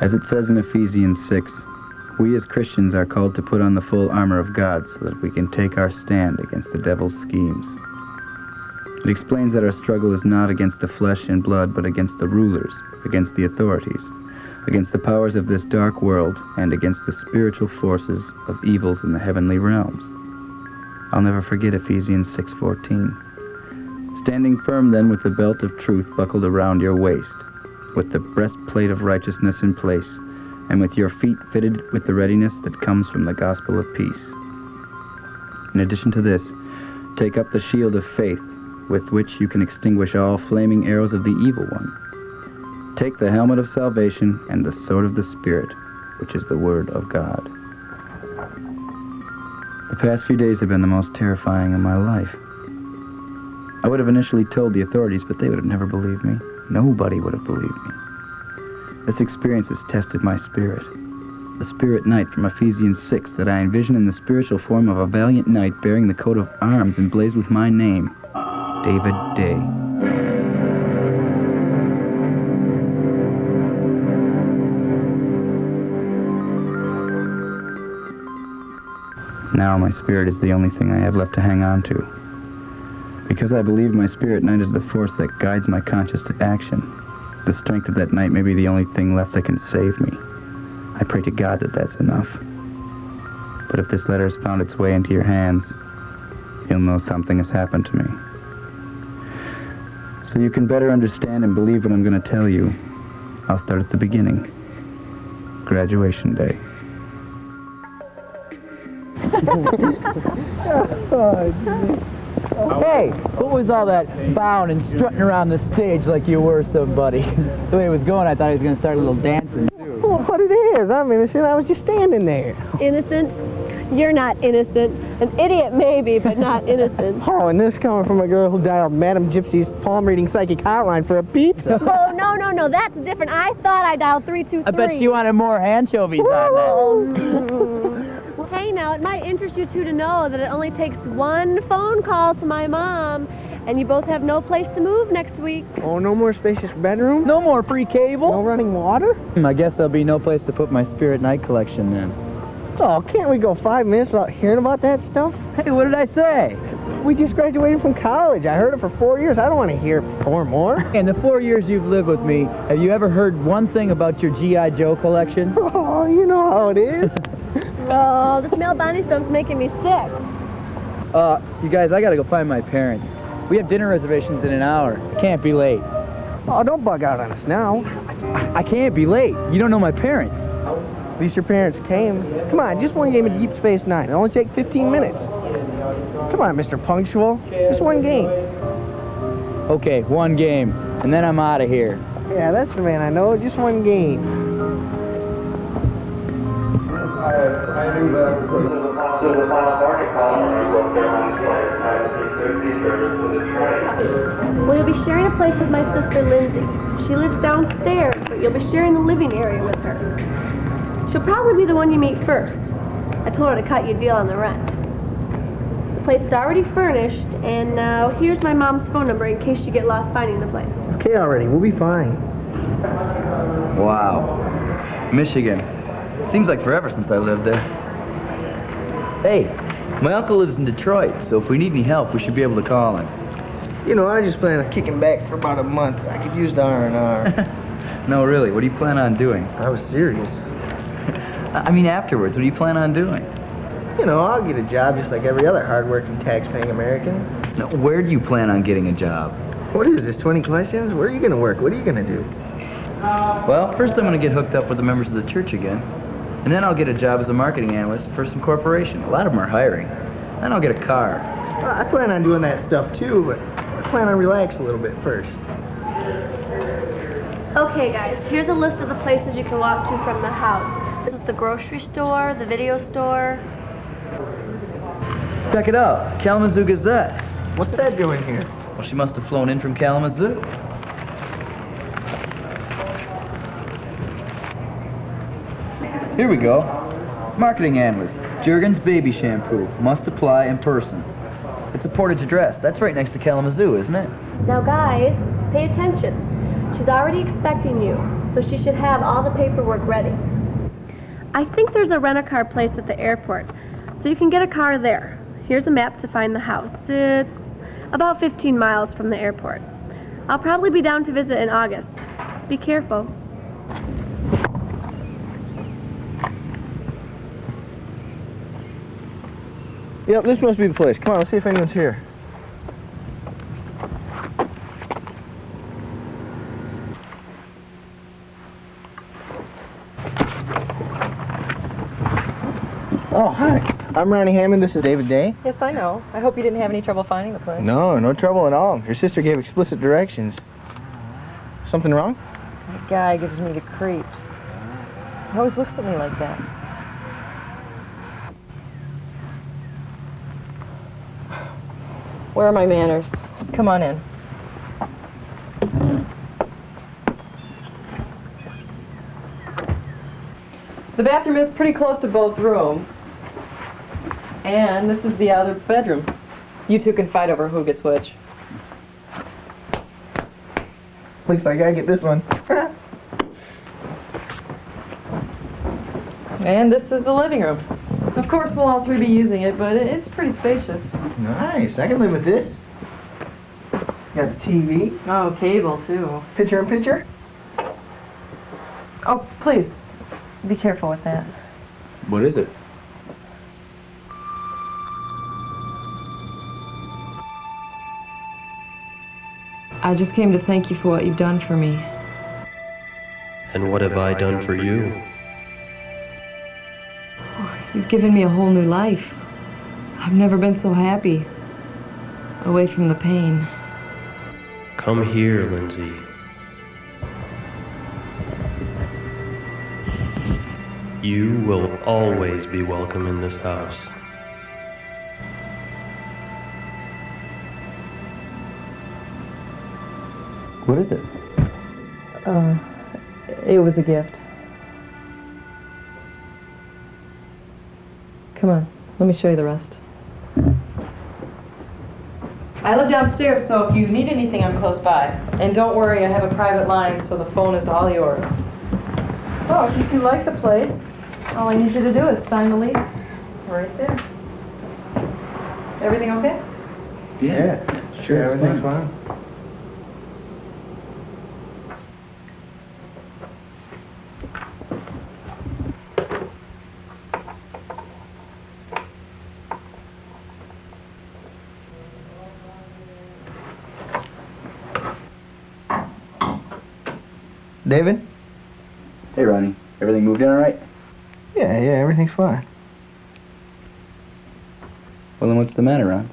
As it says in Ephesians 6, we as Christians are called to put on the full armor of God so that we can take our stand against the devil's schemes. It explains that our struggle is not against the flesh and blood, but against the rulers, against the authorities, against the powers of this dark world, and against the spiritual forces of evils in the heavenly realms. I'll never forget Ephesians 6:14. Standing firm then with the belt of truth buckled around your waist, with the breastplate of righteousness in place, and with your feet fitted with the readiness that comes from the gospel of peace. In addition to this, take up the shield of faith, with which you can extinguish all flaming arrows of the evil one. Take the helmet of salvation and the sword of the Spirit, which is the Word of God. The past few days have been the most terrifying in my life. I would have initially told the authorities, but they would have never believed me. Nobody would have believed me. This experience has tested my spirit. The spirit knight from Ephesians 6 that I envision in the spiritual form of a valiant knight bearing the coat of arms emblazoned with my name, David Daye. Now my spirit is the only thing I have left to hang on to. Because I believe my spirit knight is the force that guides my conscience to action, the strength of that knight may be the only thing left that can save me. I pray to God that that's enough. But if this letter has found its way into your hands, you'll know something has happened to me. So you can better understand and believe what I'm going to tell you, I'll start at the beginning. Graduation day. Hey, what was all that bowing and strutting around the stage like you were somebody? The way it was going, I thought he was going to start a little dancing, too. Well, what it is, I'm innocent. I was just standing there. Innocent? You're not innocent. An idiot maybe, but not innocent. Oh, and this coming from a girl who dialed Madam Gypsy's palm-reading psychic hotline for a pizza. Oh, no, that's different. I thought I dialed 323. I bet she wanted more anchovies on Well, hey, now, it might interest you two to know that it only takes one phone call to my mom, and you both have no place to move next week. Oh, no more spacious bedroom? that. No more free cable? No running water? I guess there'll be no place to put my Spirit Night collection then. Oh, can't we go 5 minutes without hearing about that stuff? Hey, what did I say? We just graduated from college. I heard it for 4 years. I don't want to hear 4 more. In the 4 years you've lived with me, have you ever heard one thing about your G.I. Joe collection? Oh, you know how it is. Oh, the smell Bonnie stuff's making me sick. You guys, I gotta go find my parents. We have dinner reservations in an hour. I can't be late. Oh, don't bug out on us now. I can't be late. You don't know my parents. At least your parents came. Come on, just one game of Deep Space Nine. It'll only take 15 minutes. Come on, Mr. Punctual. Just one game. Okay, one game, and then I'm out of here. Yeah, that's the man I know. Just one game. I knew that this was a final party call. Well, you'll be sharing a place with my sister Lindsay. She lives downstairs, but you'll be sharing the living area with her. She'll probably be the one you meet first. I told her to cut you a deal on the rent. The place is already furnished, and now here's my mom's phone number in case you get lost finding the place. Okay, already. We'll be fine. Wow. Michigan. Seems like forever since I lived there. Hey, my uncle lives in Detroit, so if we need any help, we should be able to call him. You know, I just plan on kicking back for about a month. I could use the R&R. No, really, what do you plan on doing? I was serious. I mean, afterwards, what do you plan on doing? You know, I'll get a job just like every other hard-working, tax-paying American. Now, where do you plan on getting a job? What is this, 20 questions? Where are you going to work? What are you going to do? Well, first I'm going to get hooked up with the members of the church again. And then I'll get a job as a marketing analyst for some corporation. A lot of them are hiring. Then I'll get a car. Well, I plan on doing that stuff too, but I plan on relax a little bit first. Okay, guys, here's a list of the places you can walk to from the house. This is the grocery store, the video store. Check it out, Kalamazoo Gazette. What's that doing here? Well, she must have flown in from Kalamazoo. Here we go. Marketing analyst. Jergens baby shampoo. Must apply in person. It's a Portage address. That's right next to Kalamazoo, isn't it? Now, guys, pay attention. She's already expecting you, so she should have all the paperwork ready. I think there's a rent-a-car place at the airport, so you can get a car there. Here's a map to find the house. It's about 15 miles from the airport. I'll probably be down to visit in August. Be careful. Yep, this must be the place. Come on, let's see if anyone's here. Oh, hi. I'm Ronnie Hammond. This is Daye. Yes, I know. I hope you didn't have any trouble finding the place. No, no trouble at all. Your sister gave explicit directions. Something wrong? That guy gives me the creeps. He always looks at me like that. Where are my manners? Come on in. The bathroom is pretty close to both rooms. And this is the other bedroom. You two can fight over who gets which. Looks like I get this one. And this is the living room. Of course, we'll all three be using it, but it's pretty spacious. Nice. I can live with this. Got the TV. Oh, cable, too. Picture in picture. Oh, please, be careful with that. What is it? I just came to thank you for what you've done for me. And what have I done for you? You've given me a whole new life. I've never been so happy. Away from the pain. Come here, Lindsay. You will always be welcome in this house. What is it? It was a gift. Come on, let me show you the rest. I live downstairs, so if you need anything, I'm close by. And don't worry, I have a private line, so the phone is all yours. So, if you two like the place, all I need you to do is sign the lease right there. Everything okay? Yeah, sure, everything's fine. David? Hey, Ronnie. Everything moved in all right? Yeah, everything's fine. Well, then what's the matter, Ron?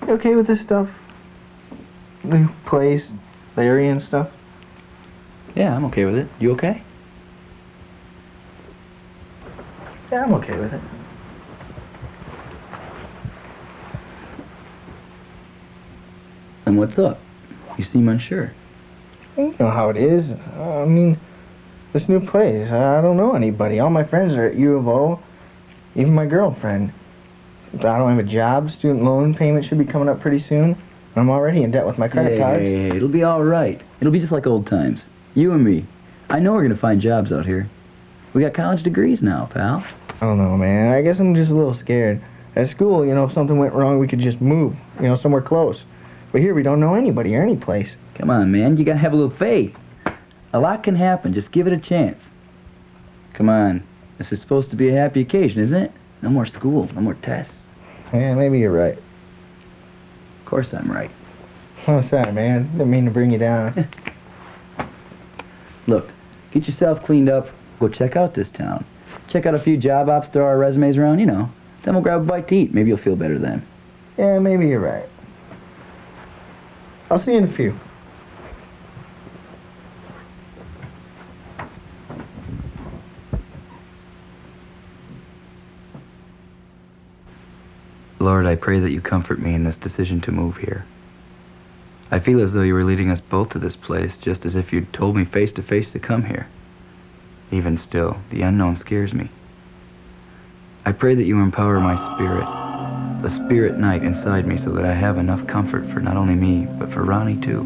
You okay with this stuff? New place, the area and stuff? Yeah, I'm okay with it. You okay? Yeah, I'm okay with it. Then what's up? You seem unsure. You know how it is. I mean, this new place, I don't know anybody. All my friends are at U of O, even my girlfriend. I don't have a job. Student loan payment should be coming up pretty soon. I'm already in debt with my credit cards. Hey, it'll be all right. It'll be just like old times. You and me. I know we're gonna find jobs out here. We got college degrees now, pal. I don't know, man. I guess I'm just a little scared. At school, you know, if something went wrong, we could just move, you know, somewhere close. But here, we don't know anybody or any place. Come on, man. You gotta have a little faith. A lot can happen. Just give it a chance. Come on. This is supposed to be a happy occasion, isn't it? No more school. No more tests. Yeah, maybe you're right. Of course I'm right. Oh, sorry, man. Didn't mean to bring you down. Look, get yourself cleaned up. Go check out this town. Check out a few job ops, throw our resumes around, you know. Then we'll grab a bite to eat. Maybe you'll feel better then. Yeah, maybe you're right. I'll see you in a few. Lord, I pray that you comfort me in this decision to move here. I feel as though you were leading us both to this place, just as if you'd told me face to face to come here. Even still, the unknown scares me. I pray that you empower my spirit, the spirit knight inside me, so that I have enough comfort for not only me, but for Ronnie too.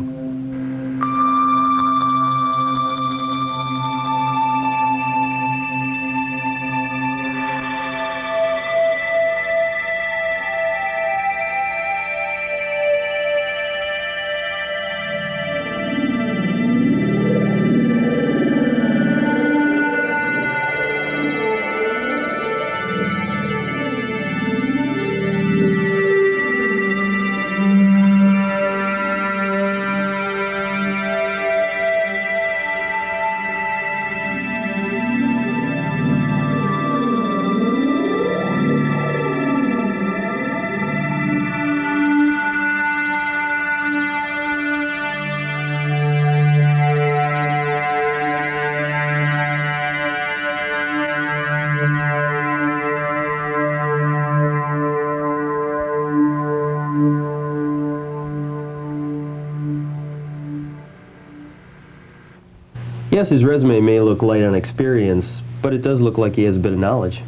Yes, his resume may look light on experience, but it does look like he has a bit of knowledge.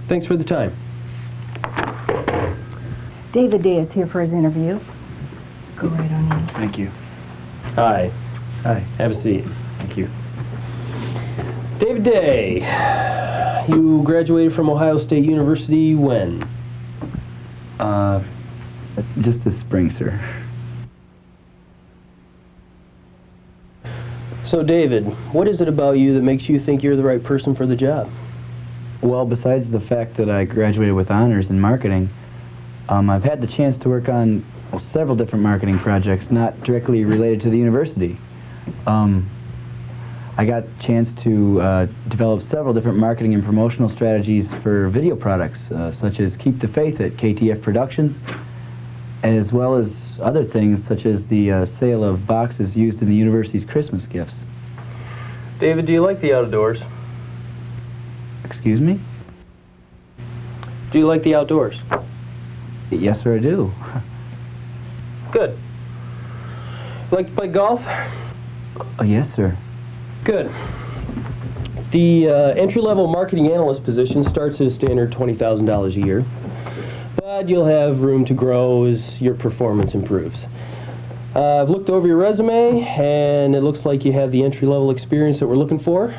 Thanks for the time. David Daye is here for his interview. Go right on in. Thank you. Hi. Hi. Have a seat. Thank you. David Daye, you graduated from Ohio State University when? Just this spring, sir. So, David, what is it about you that makes you think you're the right person for the job? Well, besides the fact that I graduated with honors in marketing, I've had the chance to work on several different marketing projects not directly related to the university. I got a chance to develop several different marketing and promotional strategies for video products, such as Keep the Faith at KTF Productions, as well as other things such as the sale of boxes used in the university's Christmas gifts. David, do you like the outdoors? Excuse me? Do you like the outdoors? Yes, sir, I do. Good. Like to play golf? Yes, sir. Good. The entry-level marketing analyst position starts at a standard $20,000 a year, but you'll have room to grow as your performance improves. I've looked over your resume, and it looks like you have the entry-level experience that we're looking for.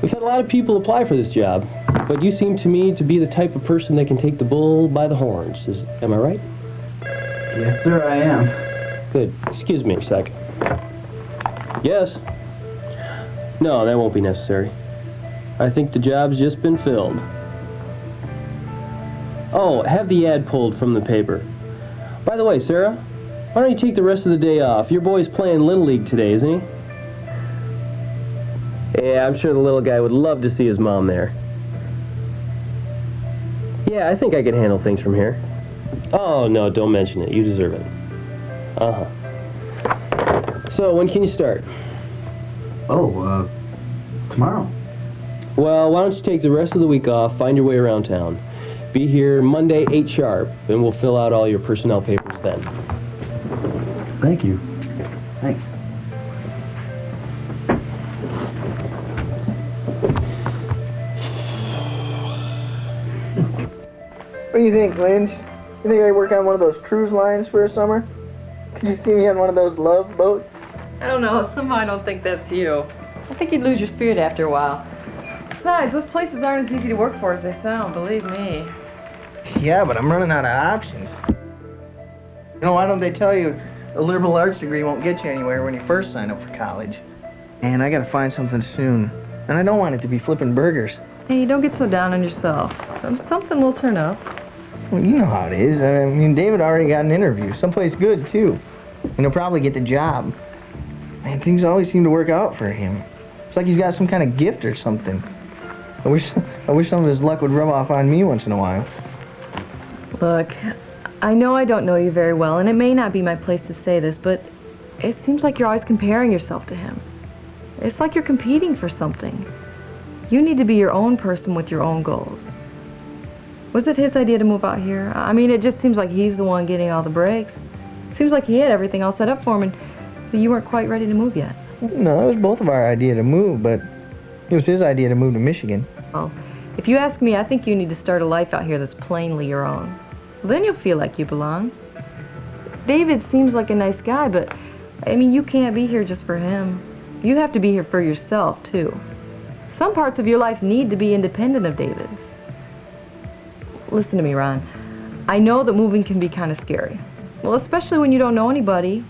We've had a lot of people apply for this job, but you seem to me to be the type of person that can take the bull by the horns. Am I right? Yes, sir, I am. Good. Excuse me a second. Yes? No, that won't be necessary. I think the job's just been filled. Oh, have the ad pulled from the paper. By the way, Sarah, why don't you take the rest of the day off? Your boy's playing Little League today, isn't he? Yeah, I'm sure the little guy would love to see his mom there. Yeah, I think I can handle things from here. Oh, no, don't mention it. You deserve it. Uh-huh. So, when can you start? Oh, tomorrow. Well, why don't you take the rest of the week off, find your way around town. Be here Monday, 8 sharp, and we'll fill out all your personnel papers then. Thank you. Thanks. What do you think, Lynch? You think I work on one of those cruise lines for a summer? Could you see me on one of those love boats? I don't know, somehow I don't think that's you. I think you'd lose your spirit after a while. Besides, those places aren't as easy to work for as they sound, believe me. Yeah, but I'm running out of options. You know, why don't they tell you a liberal arts degree won't get you anywhere when you first sign up for college? And I gotta find something soon. And I don't want it to be flipping burgers. Hey, don't get so down on yourself. Something will turn up. Well, you know how it is. I mean, David already got an interview. Someplace good, too. And he'll probably get the job. Man, things always seem to work out for him. It's like he's got some kind of gift or something. I wish some of his luck would rub off on me once in a while. Look, I know I don't know you very well, and it may not be my place to say this, but it seems like you're always comparing yourself to him. It's like you're competing for something. You need to be your own person with your own goals. Was it his idea to move out here? I mean, it just seems like he's the one getting all the breaks. Seems like he had everything all set up for him, and you weren't quite ready to move yet. No, it was both of our idea to move, but it was his idea to move to Michigan. Well, if you ask me, I think you need to start a life out here that's plainly your own. Then you'll feel like you belong. David seems like a nice guy, but, I mean, you can't be here just for him. You have to be here for yourself, too. Some parts of your life need to be independent of David's. Listen to me, Ron. I know that moving can be kind of scary. Well, especially when you don't know anybody.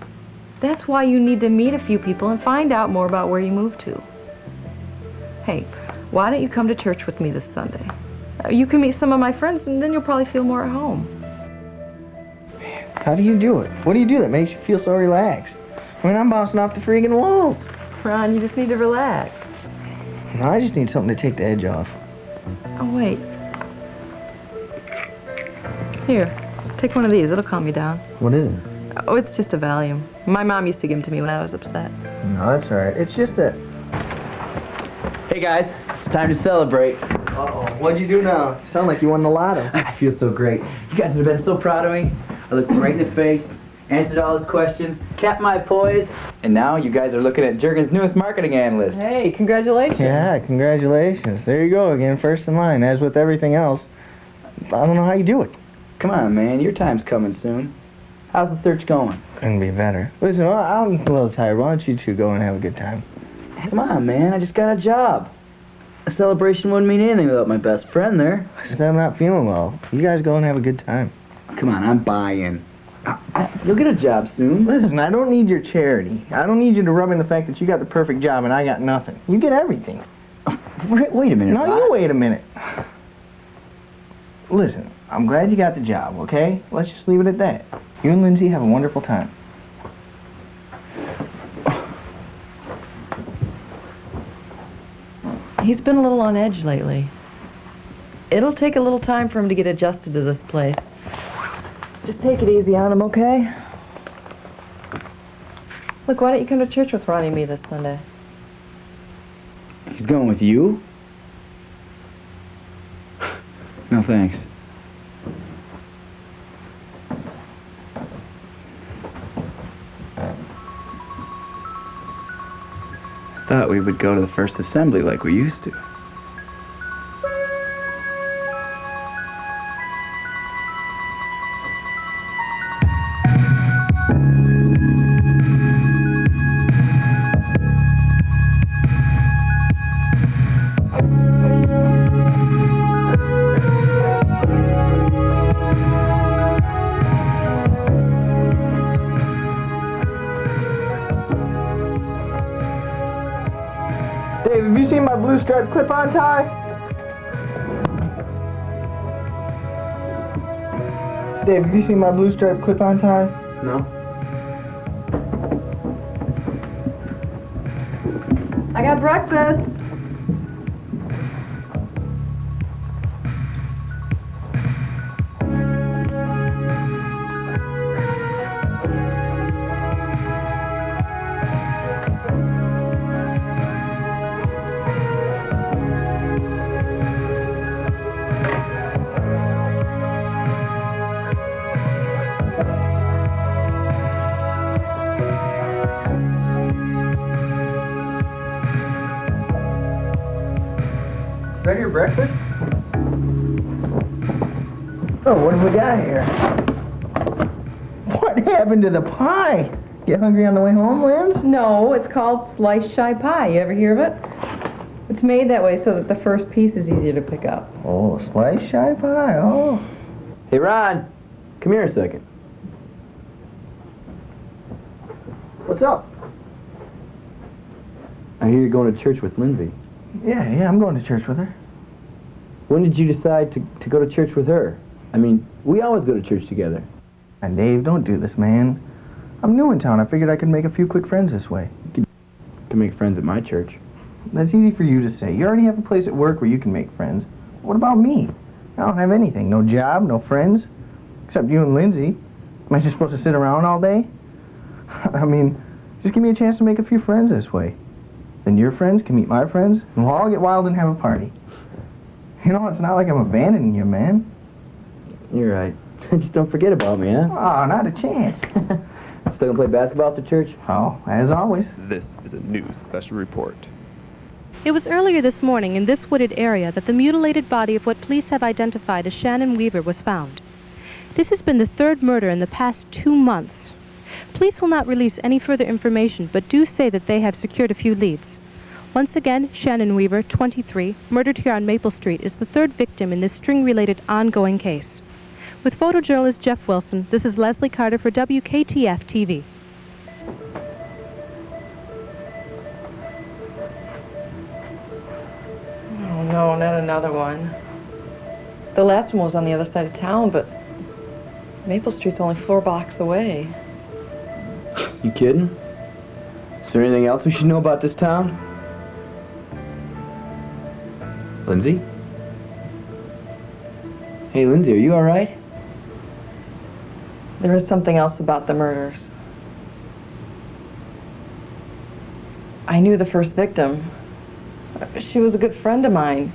That's why you need to meet a few people and find out more about where you move to. Hey, why don't you come to church with me this Sunday? You can meet some of my friends, and then you'll probably feel more at home. How do you do it? What do you do that makes you feel so relaxed? I mean, I'm bouncing off the freaking walls. Ron, you just need to relax. No, I just need something to take the edge off. Oh, wait. Here, take one of these. It'll calm you down. What is it? Oh, it's just a Valium. My mom used to give them to me when I was upset. No, that's all right. It's just that... Hey guys, it's time to celebrate. Uh-oh. What'd you do now? You sound like you won the lotto. I feel so great. You guys have been so proud of me. I looked right in the face, answered all his questions, kept my poise, and now you guys are looking at Jurgen's newest marketing analyst. Hey, congratulations. Yeah, congratulations. There you go again, first in line. As with everything else, I don't know how you do it. Come on, man, your time's coming soon. How's the search going? Couldn't be better. Listen, I'm a little tired. Why don't you two go and have a good time? Come on, man, I just got a job. A celebration wouldn't mean anything without my best friend there. I said I'm not feeling well. You guys go and have a good time. Come on, I'm buying. You'll get a job soon. Listen, I don't need your charity. I don't need you to rub in the fact that you got the perfect job and I got nothing. You get everything. Wait a minute. No, you wait a minute. Listen, I'm glad you got the job, okay? Let's just leave it at that. You and Lindsay have a wonderful time. He's been a little on edge lately. It'll take a little time for him to get adjusted to this place. Just take it easy on him, okay? Look, why don't you come to church with Ronnie and me this Sunday? He's going with you? No, thanks. Thought we would go to the first assembly like we used to. Dave, have you seen my blue striped clip-on tie? Dave, have you seen my blue striped clip-on tie? No? I got breakfast. Is that your breakfast? Oh, what have we got here? What happened to the pie? Get hungry on the way home, Linz? No, it's called sliced shy pie. You ever hear of it? It's made that way so that the first piece is easier to pick up. Oh, sliced shy pie, oh. Hey, Ron, come here a second. What's up? I hear you're going to church with Lindsay. Yeah, I'm going to church with her. When did you decide to go to church with her? I mean, we always go to church together. And Dave, don't do this, man. I'm new in town. I figured I could make a few quick friends this way. You can make friends at my church. That's easy for you to say. You already have a place at work where you can make friends. What about me? I don't have anything. No job, no friends. Except you and Lindsay. Am I just supposed to sit around all day? I mean, just give me a chance to make a few friends this way. Then your friends can meet my friends, and we'll all get wild and have a party. You know, it's not like I'm abandoning you, man. You're right. Just don't forget about me, huh? Oh, not a chance. Still gonna play basketball after church? Oh, as always. This is a news special report. It was earlier this morning in this wooded area that the mutilated body of what police have identified as Shannon Weaver was found. This has been the third murder in the past 2 months. Police will not release any further information, but do say that they have secured a few leads. Once again, Shannon Weaver, 23, murdered here on Maple Street, is the third victim in this string-related ongoing case. With photojournalist Jeff Wilson, this is Leslie Carter for WKTF-TV. Oh no, not another one. The last one was on the other side of town, but Maple Street's only 4 blocks away. You kidding? Is there anything else we should know about this town? Lindsay? Hey, Lindsay, are you all right? There is something else about the murders. I knew the first victim. She was a good friend of mine.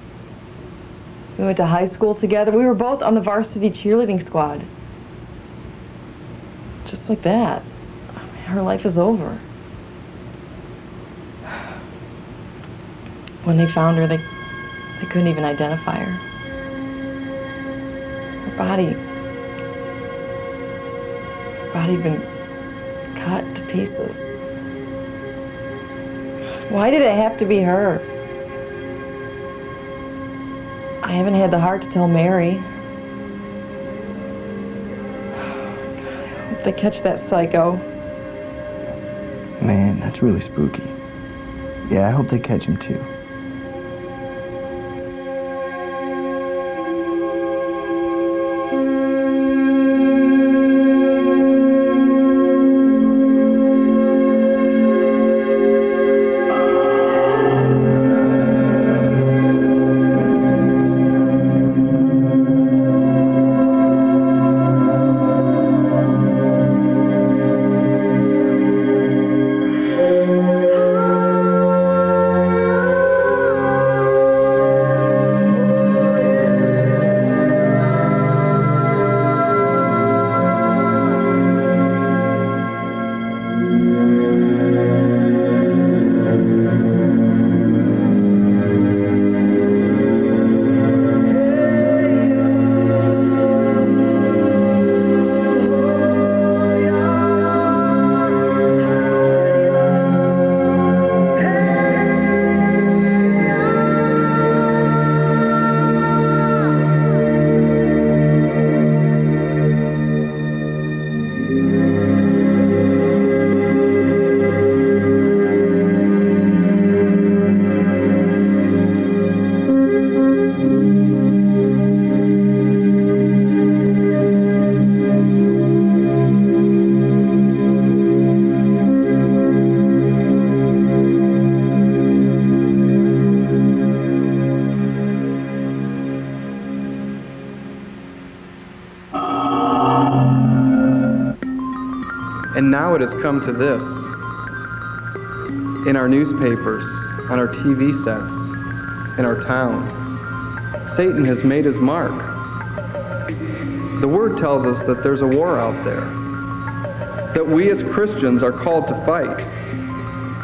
We went to high school together. We were both on the varsity cheerleading squad. Just like that. Her life is over. When they found her, they couldn't even identify her. Her body had been cut to pieces. Why did it have to be her? I haven't had the heart to tell Mary. I hope they catch that psycho. Man, that's really spooky. Yeah, I hope they catch him too. And now it has come to this. In our newspapers, on our TV sets, in our town, Satan has made his mark. The Word tells us that there's a war out there, that we as Christians are called to fight.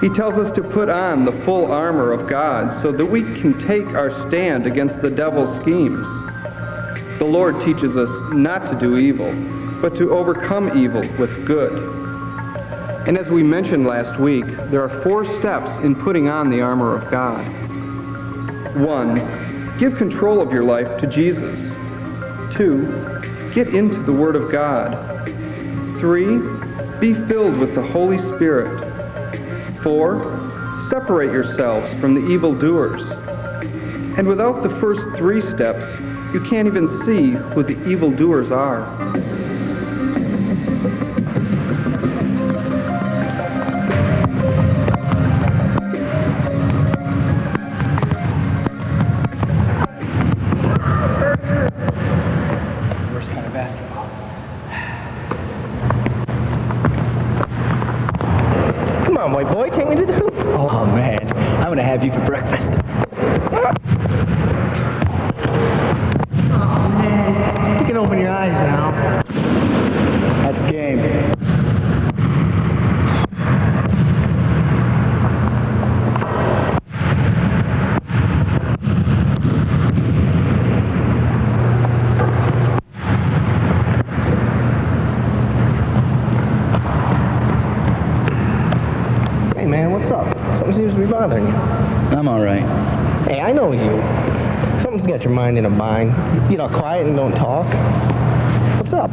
He tells us to put on the full armor of God so that we can take our stand against the devil's schemes. The Lord teaches us not to do evil, but to overcome evil with good. And as we mentioned last week, there are 4 steps in putting on the armor of God. 1, give control of your life to Jesus. 2, get into the Word of God. 3, be filled with the Holy Spirit. 4, separate yourselves from the evildoers. And without the first 3 steps, you can't even see who the evildoers are. White boy, take me to the hoop. Oh, man. I'm going to have you for breakfast. Oh, man. You can open your eyes now. That's game. Something seems to be bothering you. I'm all right. Hey, I know you. Something's got your mind in a bind. You get all quiet and don't talk. What's up?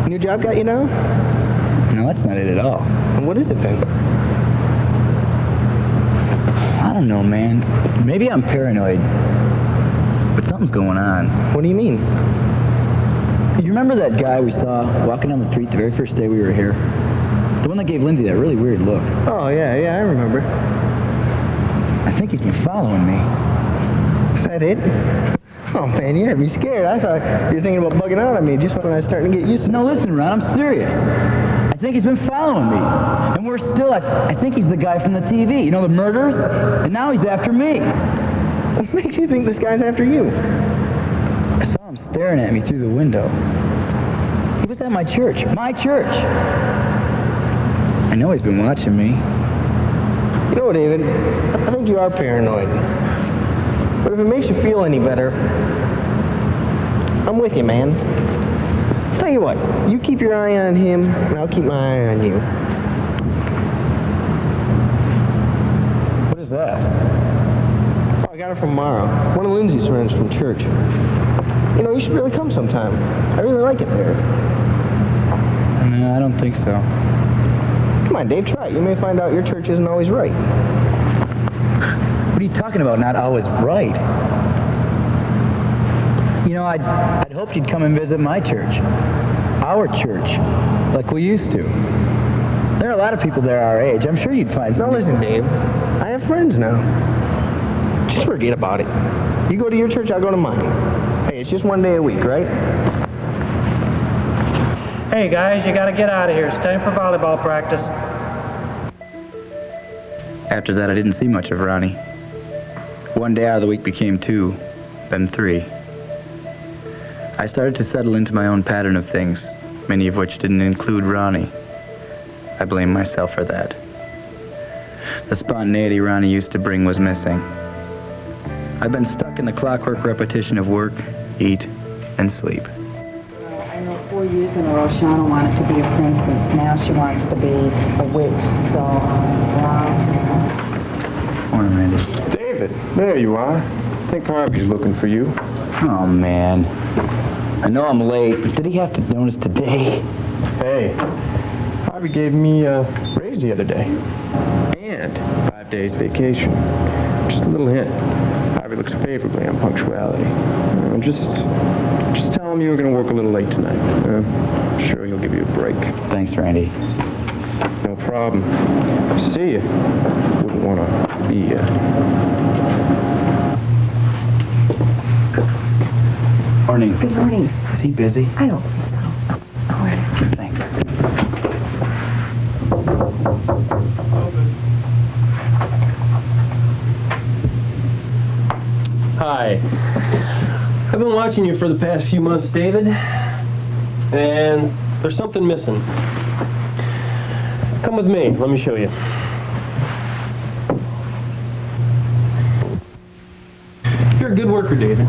New job got you now? No, that's not it at all. And what is it then? I don't know, man. Maybe I'm paranoid. But something's going on. What do you mean? You remember that guy we saw walking down the street the very first day we were here? The one that gave Lindsay that really weird look. Oh, yeah, I remember. I think he's been following me. Is that it? Oh, man, you had me scared. I thought you were thinking about bugging out on me just when I was starting to get used to it. No, listen, Ron, I'm serious. I think he's been following me. And we're still, I think he's the guy from the TV. You know, the murders? And now he's after me. What makes you think this guy's after you? I saw him staring at me through the window. He was at my church. My church! I know he's been watching me. You know, David, I think you are paranoid. But if it makes you feel any better, I'm with you, man. Tell you what, you keep your eye on him, and I'll keep my eye on you. What is that? Oh, I got it from Mara, one of Lindsay's friends from church. You know, you should really come sometime. I really like it there. No, I don't think so. Come on, Dave, try it. You may find out your church isn't always right. What are you talking about, not always right? You know, I'd hoped you'd come and visit my church. Our church. Like we used to. There are a lot of people there our age. I'm sure you'd find some. Now listen, Dave. I have friends now. Just forget about it. You go to your church, I'll go to mine. Hey, it's just one day a week, right? Hey guys, you gotta get out of here. It's time for volleyball practice. After that, I didn't see much of Ronnie. One day out of the week became 2, then 3. I started to settle into my own pattern of things, many of which didn't include Ronnie. I blame myself for that. The spontaneity Ronnie used to bring was missing. I've been stuck in the clockwork repetition of work, eat, and sleep. I know 4 years in a row Shauna wanted to be a princess. Now she wants to be a witch. So, Morning, Randy. David, there you are. I think Harvey's looking for you. Oh, man. I know I'm late, but did he have to notice today? Hey, Harvey gave me a raise the other day. And 5 days vacation. Just a little hint. Harvey looks favorably on punctuality. Just tell him you're going to work a little late tonight. I'm sure he'll give you a break. Thanks, Randy. No problem. See ya. Wouldn't want to be ya. Morning. Good morning. Is he busy? I don't think so. All right. Thanks. Hi. I've been watching you for the past few months, David, and there's something missing. Come with me. Let me show you. You're a good worker, David.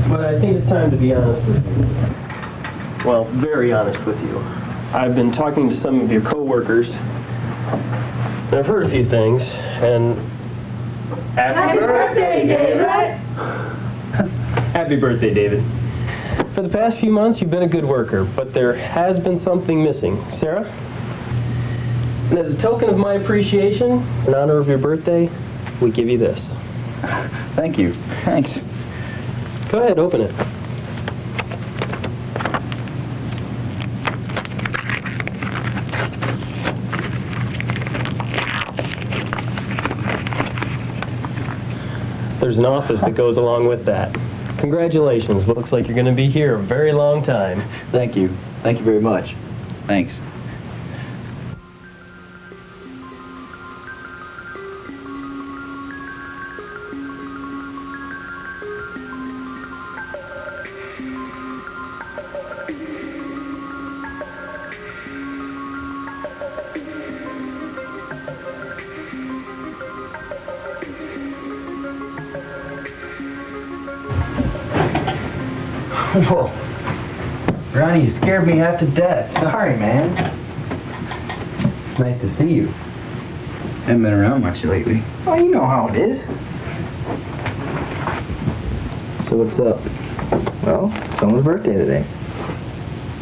But I think it's time to be honest with you. Well, very honest with you. I've been talking to some of your co-workers, and I've heard a few things, and Happy birthday, David! Happy birthday, David. For the past few months, you've been a good worker, but there has been something missing. Sarah? And as a token of my appreciation, in honor of your birthday, we give you this. Thank you. Thanks. Go ahead, open it. There's an office that goes along with that. Congratulations. Looks like you're going to be here a very long time. Thank you. Thank you very much. Thanks. Whoa. Ronnie, you scared me half to death. Sorry, man. It's nice to see you. Haven't been around much lately. Oh, you know how it is. So what's up? Well, it's someone's birthday today.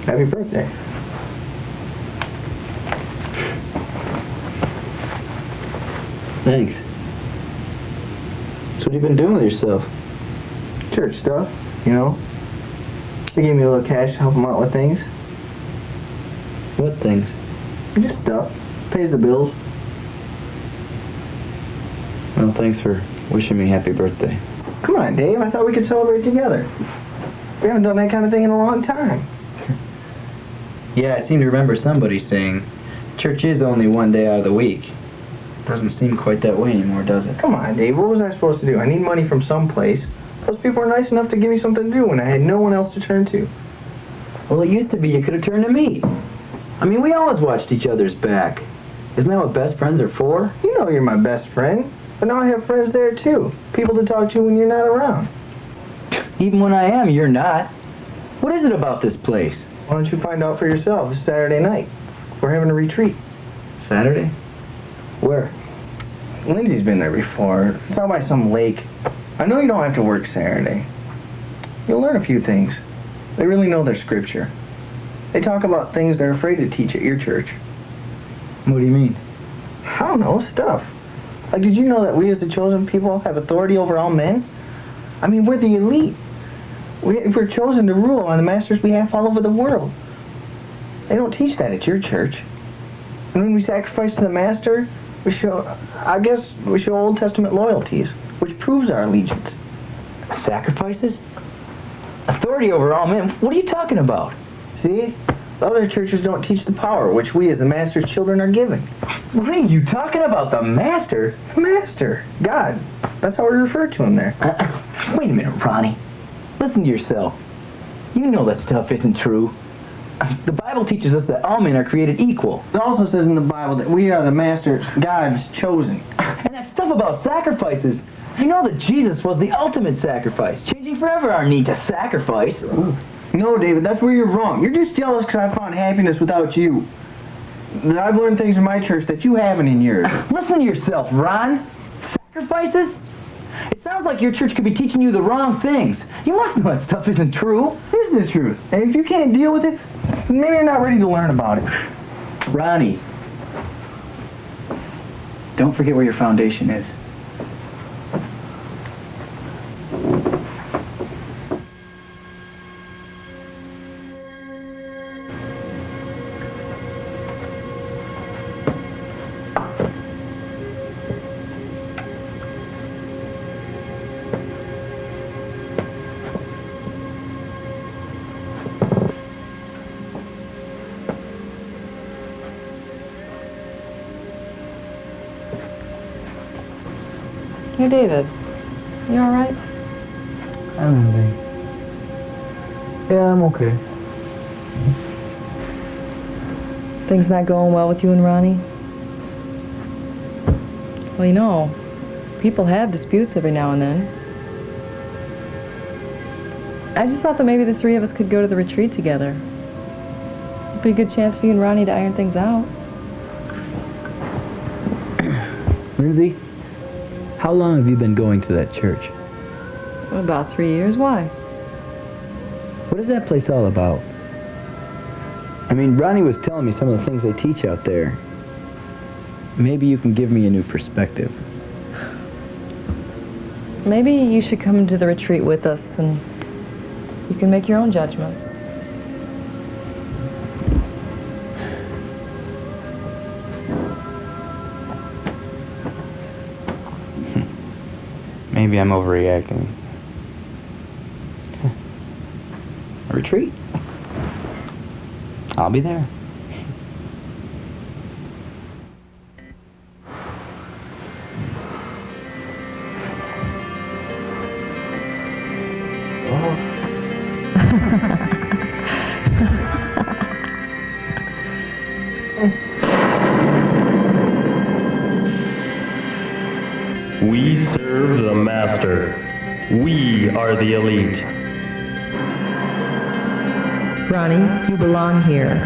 Happy birthday. Thanks. So what have you been doing with yourself? Church stuff, you know. They gave me a little cash to help them out with things. What things? Just stuff. Pays the bills. Well, thanks for wishing me happy birthday. Come on, Dave. I thought we could celebrate together. We haven't done that kind of thing in a long time. Yeah, I seem to remember somebody saying, church is only one day out of the week. Doesn't seem quite that way anymore, does it? Come on, Dave. What was I supposed to do? I need money from someplace. Those people were nice enough to give me something to do when I had no one else to turn to. Well, it used to be you could have turned to me. I mean, we always watched each other's back. Isn't that what best friends are for? You know you're my best friend. But now I have friends there too. People to talk to when you're not around. Even when I am, you're not. What is it about this place? Why don't you find out for yourself this Saturday night? We're having a retreat. Saturday? Where? Lindsay's been there before. It's out by some lake. I know you don't have to work Saturday. You'll learn a few things. They really know their scripture. They talk about things they're afraid to teach at your church. What do you mean? I don't know, stuff. Like, did you know that we as the chosen people have authority over all men? I mean, we're the elite. We're chosen to rule on the Master's behalf all over the world. They don't teach that at your church. And when we sacrifice to the Master, we show Old Testament loyalties, which proves our allegiance. Sacrifices? Authority over all men? What are you talking about? See? The other churches don't teach the power which we as the Master's children are given. What are you talking about? The Master? Master. God. That's how we refer to him there. Wait a minute, Ronnie. Listen to yourself. You know that stuff isn't true. The Bible teaches us that all men are created equal. It also says in the Bible that we are the Master, God's chosen. And that stuff about sacrifices, you know that Jesus was the ultimate sacrifice, changing forever our need to sacrifice. Ooh. No, David, that's where you're wrong. You're just jealous because I found happiness without you. That I've learned things in my church that you haven't in yours. Listen to yourself, Ron. Sacrifices? It sounds like your church could be teaching you the wrong things. You must know that stuff isn't true. This is the truth. And if you can't deal with it, maybe you're not ready to learn about it. Ronnie, don't forget where your foundation is. Hey, David. You all right? Hi, Lindsay. Yeah, I'm okay. Things not going well with you and Ronnie? Well, you know, people have disputes every now and then. I just thought that maybe the three of us could go to the retreat together. It'd be a good chance for you and Ronnie to iron things out. Lindsay, how long have you been going to that church? About 3 years. Why? What is that place all about? I mean, Ronnie was telling me some of the things they teach out there. Maybe you can give me a new perspective. Maybe you should come to the retreat with us and you can make your own judgments. Maybe I'm overreacting. A retreat? I'll be there. We serve the Master. We are the elite. Ronnie, you belong here.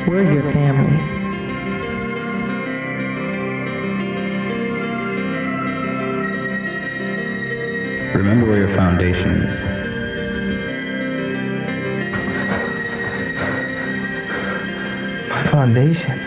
We're your family. Remember where your foundation is. My foundation?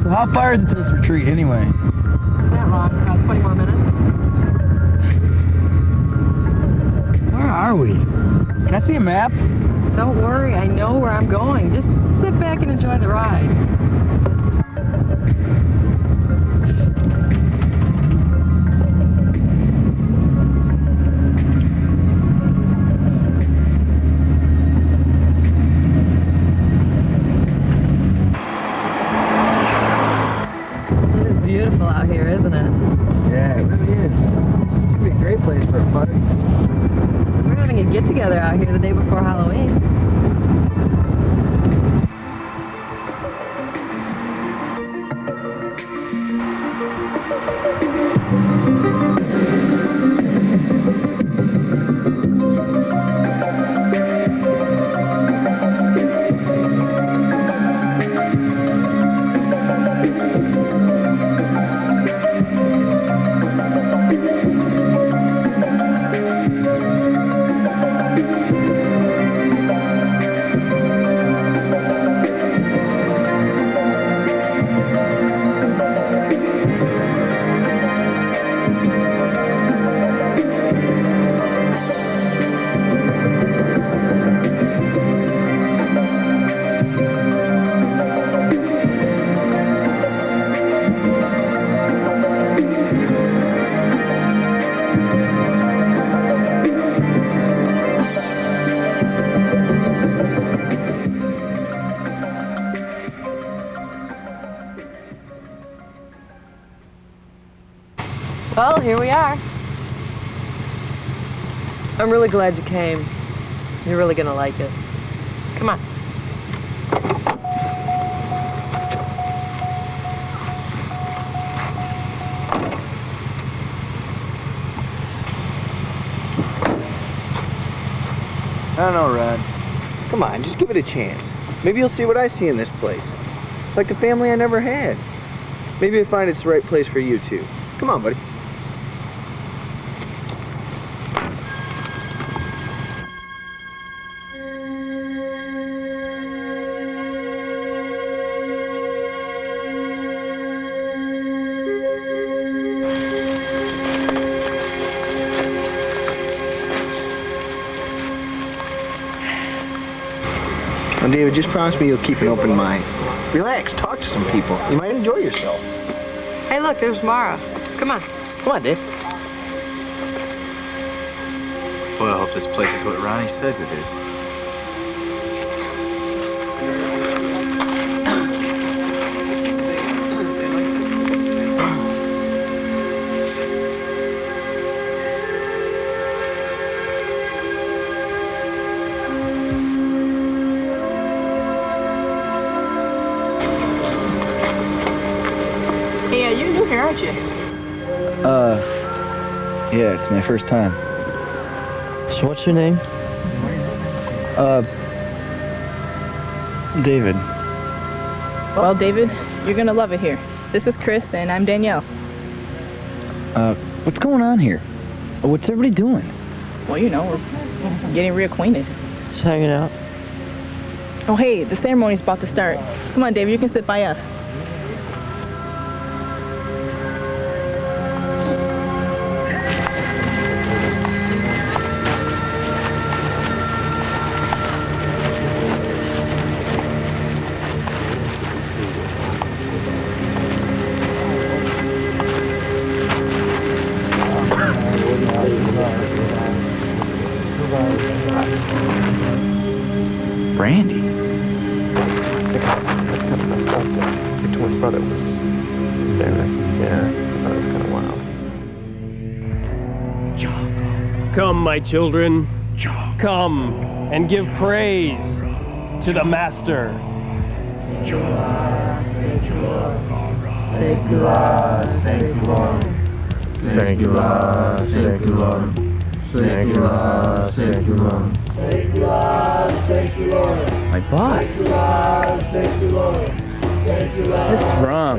So how far is it to this retreat anyway? Not that long, about 20 more minutes. Where are we? Can I see a map? Don't worry, I know where I'm going. Just sit back and enjoy the ride. get-together out here the day before Halloween. Well, here we are. I'm really glad you came. You're really gonna like it. Come on. I don't know, Rod. Come on, just give it a chance. Maybe you'll see what I see in this place. It's like the family I never had. Maybe you'll find it's the right place for you, too. Come on, buddy. Now, David, just promise me you'll keep an open mind. Relax, talk to some people. You might enjoy yourself. Hey, look, there's Mara. Come on. Come on, Dave. Boy, I hope this place is what Ronnie says it is. Yeah, you're new here, aren't you? Yeah, it's my first time. So what's your name? David. Well, David, you're gonna love it here. This is Chris, and I'm Danielle. What's going on here? What's everybody doing? Well, you know, we're getting reacquainted. Just hanging out. Oh, hey, the ceremony's about to start. Come on, David, you can sit by us. Brandy. That's kind of messed up. Your twin brother was there. Yeah, that was kind of wild. Come, my children. Come and give praise to the Master. Thank you, Lord. Thank you, Lord. Thank you, Lord. Thank you, Lord. Thank you, Lord. Thank you, Lord. Thank you, Lord. Thank you, Lord. My boss. Thank you, Lord. Thank you, Lord. Thank you, Lord. This is wrong.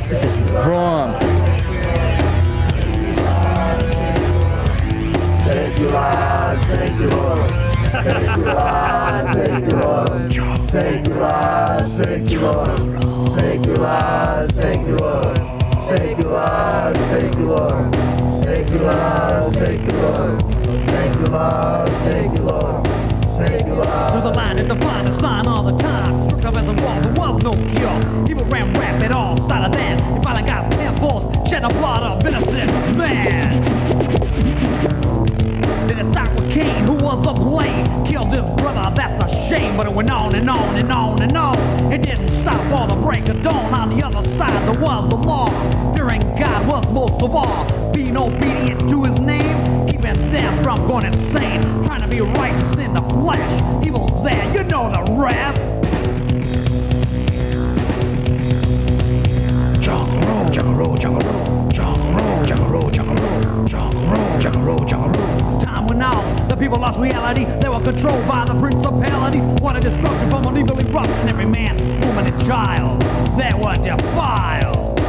This is wrong. Thank you, Lord. Thank you, Lord. Thank you, Lord. Thank you, Lord. Thank you, Lord. Thank you, Lord. Thank you, Lord. Thank you, Lord. Thank you, Lord. Thank you, Lord. Thank you, Lord. Thank you, Lord. Thank you, Lord. Thank you, Lord. Thank you, Lord. There's a line at the final sign all the time. Strict up as a wall, there was no cure. People ran rapid, all started dance. They finally got pimples, shed the blood of innocent man. Then it stopped Cain, who was a blade, killed his brother, that's a shame. But it went on and on and on and on. It didn't stop for the break of dawn. On the other side there was the law. Fearing God was most of all. Being obedient to his name, keeping them from going insane. Trying to be righteous in the flesh. Evil's there, you know the rest. Jungle roll, jungle roll, jungle roll, jungle roll, jungle roll, jungle roll, jungle roll, jungle roll, jungle roll. Time went on, the people lost reality. They were controlled by the principality. Wanted destruction from an evil eruption. Every man, woman, and child, they were defiled.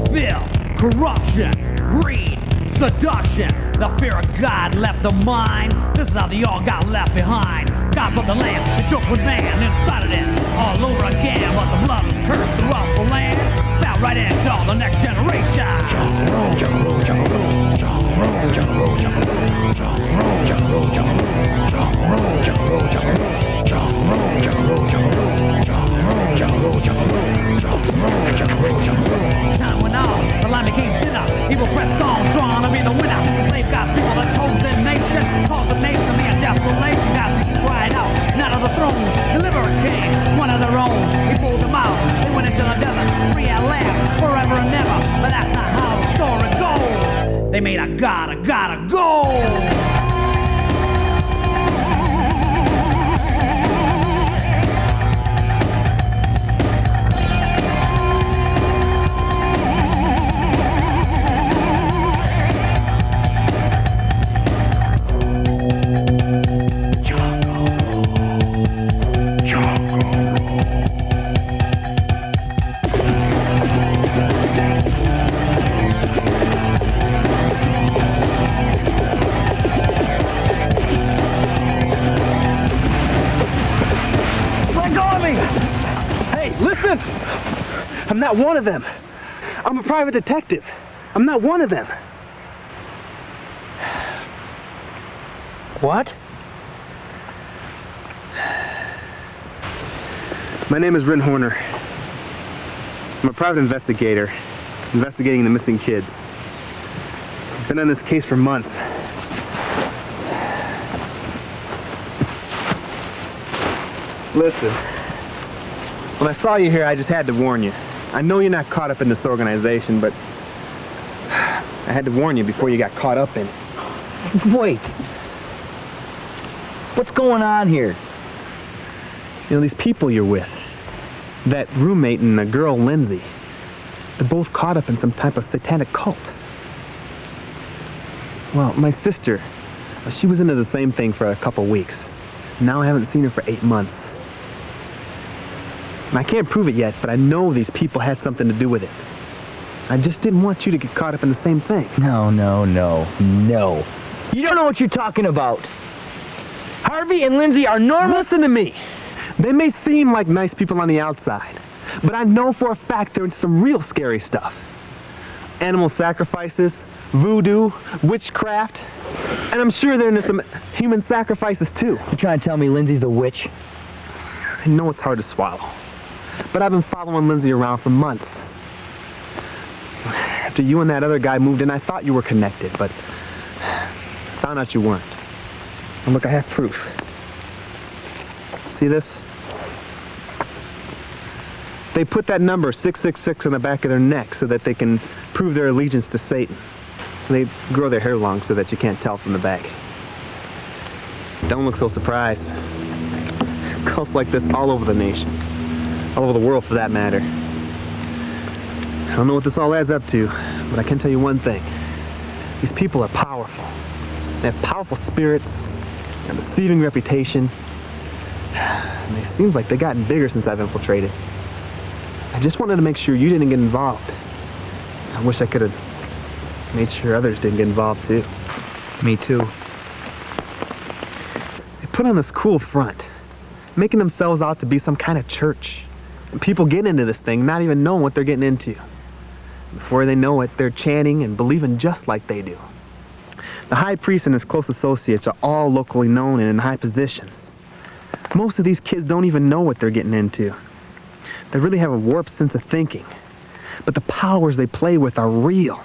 Filth, corruption, greed, seduction. The fear of God left the mind. This is how they all got left behind. God put the lamb and took with man and started it all over again. But the blood was cursed throughout the land. Fell right into the next generation. Jungle roll, jungle roll, jungle roll, jungle roll, jungle roll, jungle roll, jungle roll, jungle roll, jungle roll, jungle roll, jungle roll, jungle roll, jungle roll, jungle roll, jungle roll, jungle roll, jungle roll, jungle roll, jungle roll, jungle roll. Time went on, the line became thinner. Evil pressed on, trying to be the winner. Slave God's people, the chosen nation, caused the nation to be a desolation. God's people cried out, not of the throne, deliver a king, one of their own. He pulled them out, they went into the desert, free at last, forever and never. But that's not how the story goes. They made a god of gold. I'm not one of them. I'm a private detective. I'm not one of them. What? My name is Rin Horner. I'm a private investigator, investigating the missing kids. I've been on this case for months. Listen, when I saw you here, I just had to warn you. I know you're not caught up in this organization, but I had to warn you before you got caught up in it. Wait. What's going on here? You know, these people you're with, that roommate and the girl, Lindsay, they're both caught up in some type of satanic cult. Well, my sister, she was into the same thing for a couple weeks. Now I haven't seen her for 8 months. And I can't prove it yet, but I know these people had something to do with it. I just didn't want you to get caught up in the same thing. No. You don't know what you're talking about. Harvey and Lindsay are normal. Listen to me. They may seem like nice people on the outside, but I know for a fact they're into some real scary stuff. Animal sacrifices, voodoo, witchcraft, and I'm sure they're into some human sacrifices too. You trying to tell me Lindsay's a witch? I know it's hard to swallow, but I've been following Lindsay around for months. After you and that other guy moved in, I thought you were connected, but found out you weren't. And look, I have proof. See this? They put that number 666 on the back of their neck so that they can prove their allegiance to Satan. They grow their hair long so that you can't tell from the back. Don't look so surprised. Cults like this all over the nation. All over the world, for that matter. I don't know what this all adds up to, but I can tell you one thing. These people are powerful. They have powerful spirits, a deceiving reputation, and it seems like they've gotten bigger since I've infiltrated. I just wanted to make sure you didn't get involved. I wish I could have made sure others didn't get involved too. Me too. They put on this cool front, making themselves out to be some kind of church. And people get into this thing not even knowing what they're getting into. Before they know it, they're chanting and believing just like they do. The high priest and his close associates are all locally known and in high positions. Most of these kids don't even know what they're getting into. They really have a warped sense of thinking. But the powers they play with are real.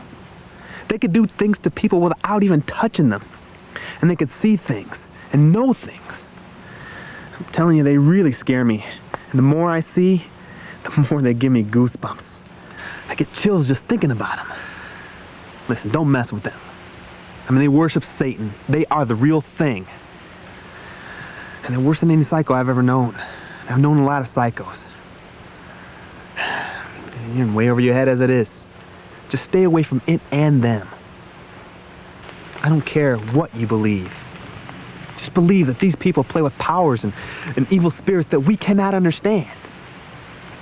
They could do things to people without even touching them. And they could see things and know things. I'm telling you, they really scare me. And the more I see, the more they give me goosebumps. I get chills just thinking about them. Listen, don't mess with them. I mean, they worship Satan. They are the real thing. And they're worse than any psycho I've ever known. I've known a lot of psychos. You're way over your head as it is. Just stay away from it and them. I don't care what you believe. Just believe that these people play with powers and evil spirits that we cannot understand.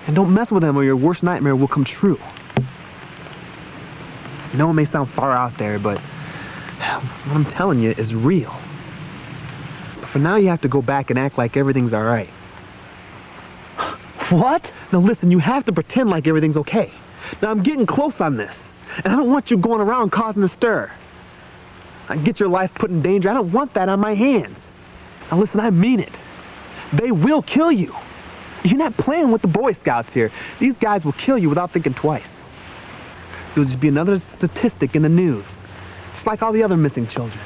And don't mess with them or your worst nightmare will come true. I know it may sound far out there, but what I'm telling you is real. But for now, you have to go back and act like everything's all right. What? Now listen, you have to pretend like everything's okay. Now I'm getting close on this, and I don't want you going around causing a stir. I get your life put in danger. I don't want that on my hands. Now listen, I mean it. They will kill you. You're not playing with the Boy Scouts here. These guys will kill you without thinking twice. You'll just be another statistic in the news, just like all the other missing children.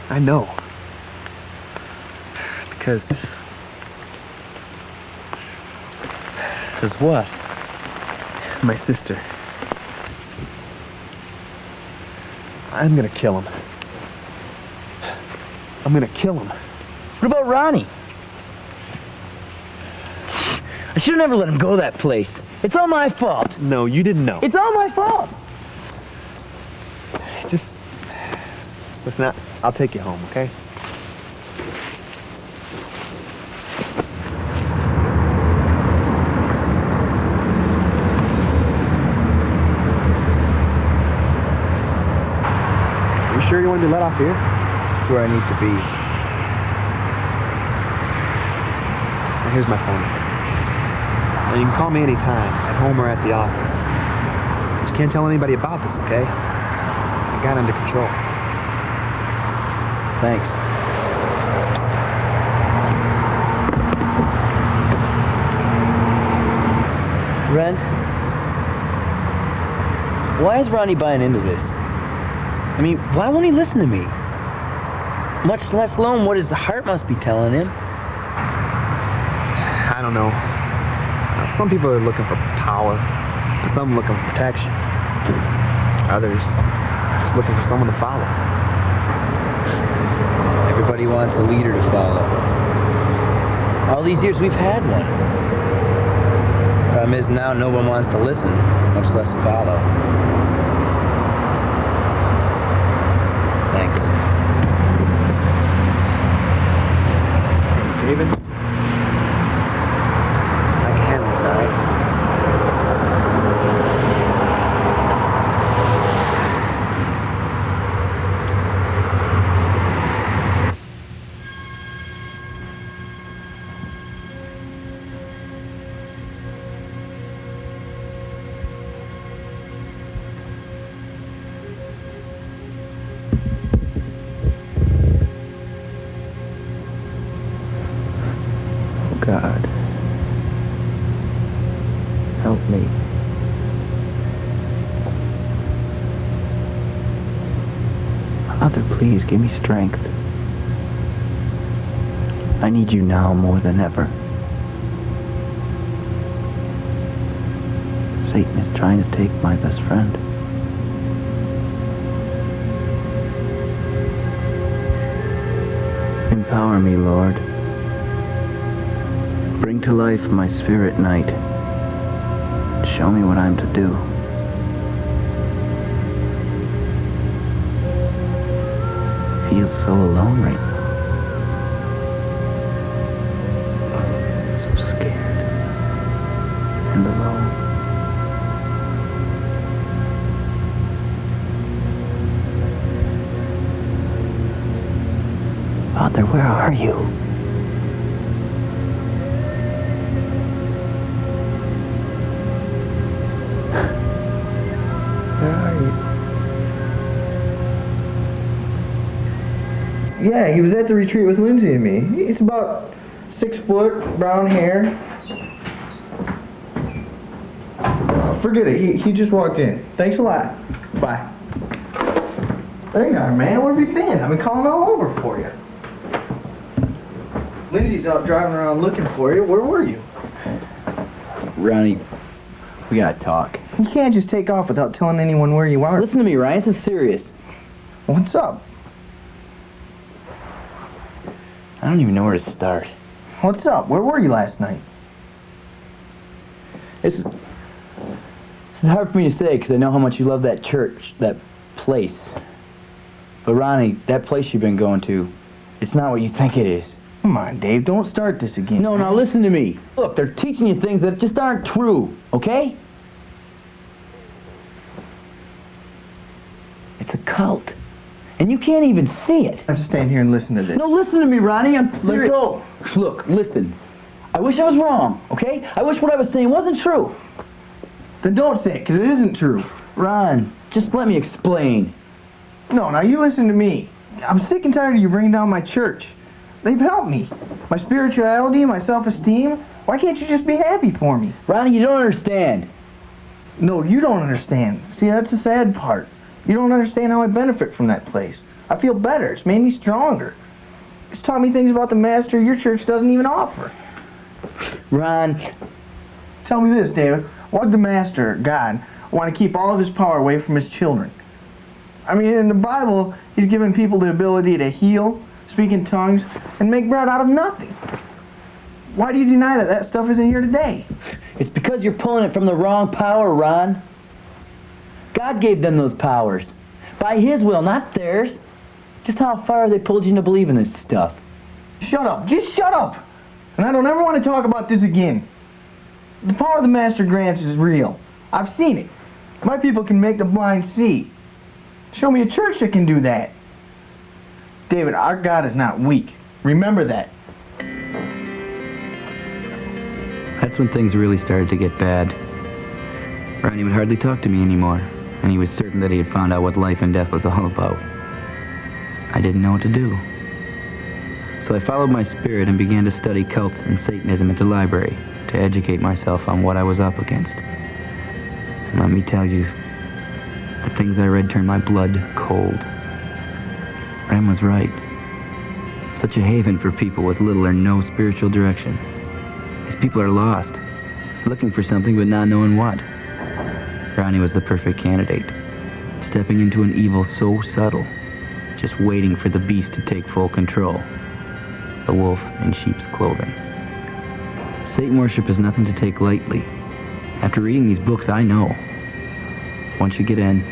I know. Because what? My sister. I'm gonna kill him. I'm gonna kill him. What about Ronnie? I should have never let him go that place. It's all my fault. No, you didn't know. It's all my fault. Just listen, I'll take you home, okay? Are you sure you want to be let off here? That's where I need to be. Now here's my phone number. Now you can call me anytime, at home or at the office. Just can't tell anybody about this, okay? I got it under control. Thanks. Ren, why is Ronnie buying into this? I mean, why won't he listen to me? Much less alone what his heart must be telling him. I don't know. Some people are looking for power, and some looking for protection. Others just looking for someone to follow. Everybody wants a leader to follow. All these years we've had one. Problem is now no one wants to listen, much less follow. Thanks. David? I can handle this, all right? God, help me. Father, please give me strength. I need you now more than ever. Satan is trying to take my best friend. Empower me, Lord. Bring to life my spirit night. Show me what I'm to do. I feel so alone right now. So scared and alone. Father, where are you? Where are you? Yeah, he was at the retreat with Lindsay and me. He's about 6 foot, brown hair. Forget it, he just walked in. Thanks a lot. Bye. There you are, man. Where have you been? I've been calling all over for you. Lindsay's out driving around looking for you. Where were you? Ronnie, we gotta talk. You can't just take off without telling anyone where you are. Listen to me, Ryan. This is serious. What's up? I don't even know where to start. What's up? Where were you last night? This is hard for me to say because I know how much you love that church, that place. But Ronnie, that place you've been going to, it's not what you think it is. Come on, Dave. Don't start this again. No, now listen to me. Look, they're teaching you things that just aren't true, okay? It's a cult. And you can't even see it. I have to stand here and listen to this. No, listen to me, Ronnie. I'm serious. Let go. Look, listen. I wish I was wrong, okay? I wish what I was saying wasn't true. Then don't say it, because it isn't true. Ron, just let me explain. No, now you listen to me. I'm sick and tired of you bringing down my church. They've helped me. My spirituality, my self-esteem. Why can't you just be happy for me? Ronnie, you don't understand. No, you don't understand. See, that's the sad part. You don't understand how I benefit from that place. I feel better. It's made me stronger. It's taught me things about the Master your church doesn't even offer. Ron. Tell me this, David. Why did the Master, God, want to keep all of his power away from his children? I mean, in the Bible, he's given people the ability to heal, speak in tongues, and make bread out of nothing. Why do you deny that that stuff isn't here today? It's because you're pulling it from the wrong power, Ron. God gave them those powers. By his will, not theirs. Just how far they pulled you into believing this stuff. Shut up. Just shut up. And I don't ever want to talk about this again. The power the Master grants is real. I've seen it. My people can make the blind see. Show me a church that can do that. David, our God is not weak. Remember that. That's when things really started to get bad. Ronnie would hardly talk to me anymore, and he was certain that he had found out what life and death was all about. I didn't know what to do. So I followed my spirit and began to study cults and Satanism at the library to educate myself on what I was up against. And let me tell you, the things I read turned my blood cold. Ren was right. Such a haven for people with little or no spiritual direction. These people are lost, looking for something but not knowing what. Ronnie was the perfect candidate, stepping into an evil so subtle, just waiting for the beast to take full control. The wolf in sheep's clothing. Satan worship is nothing to take lightly. After reading these books, I know. Once you get in,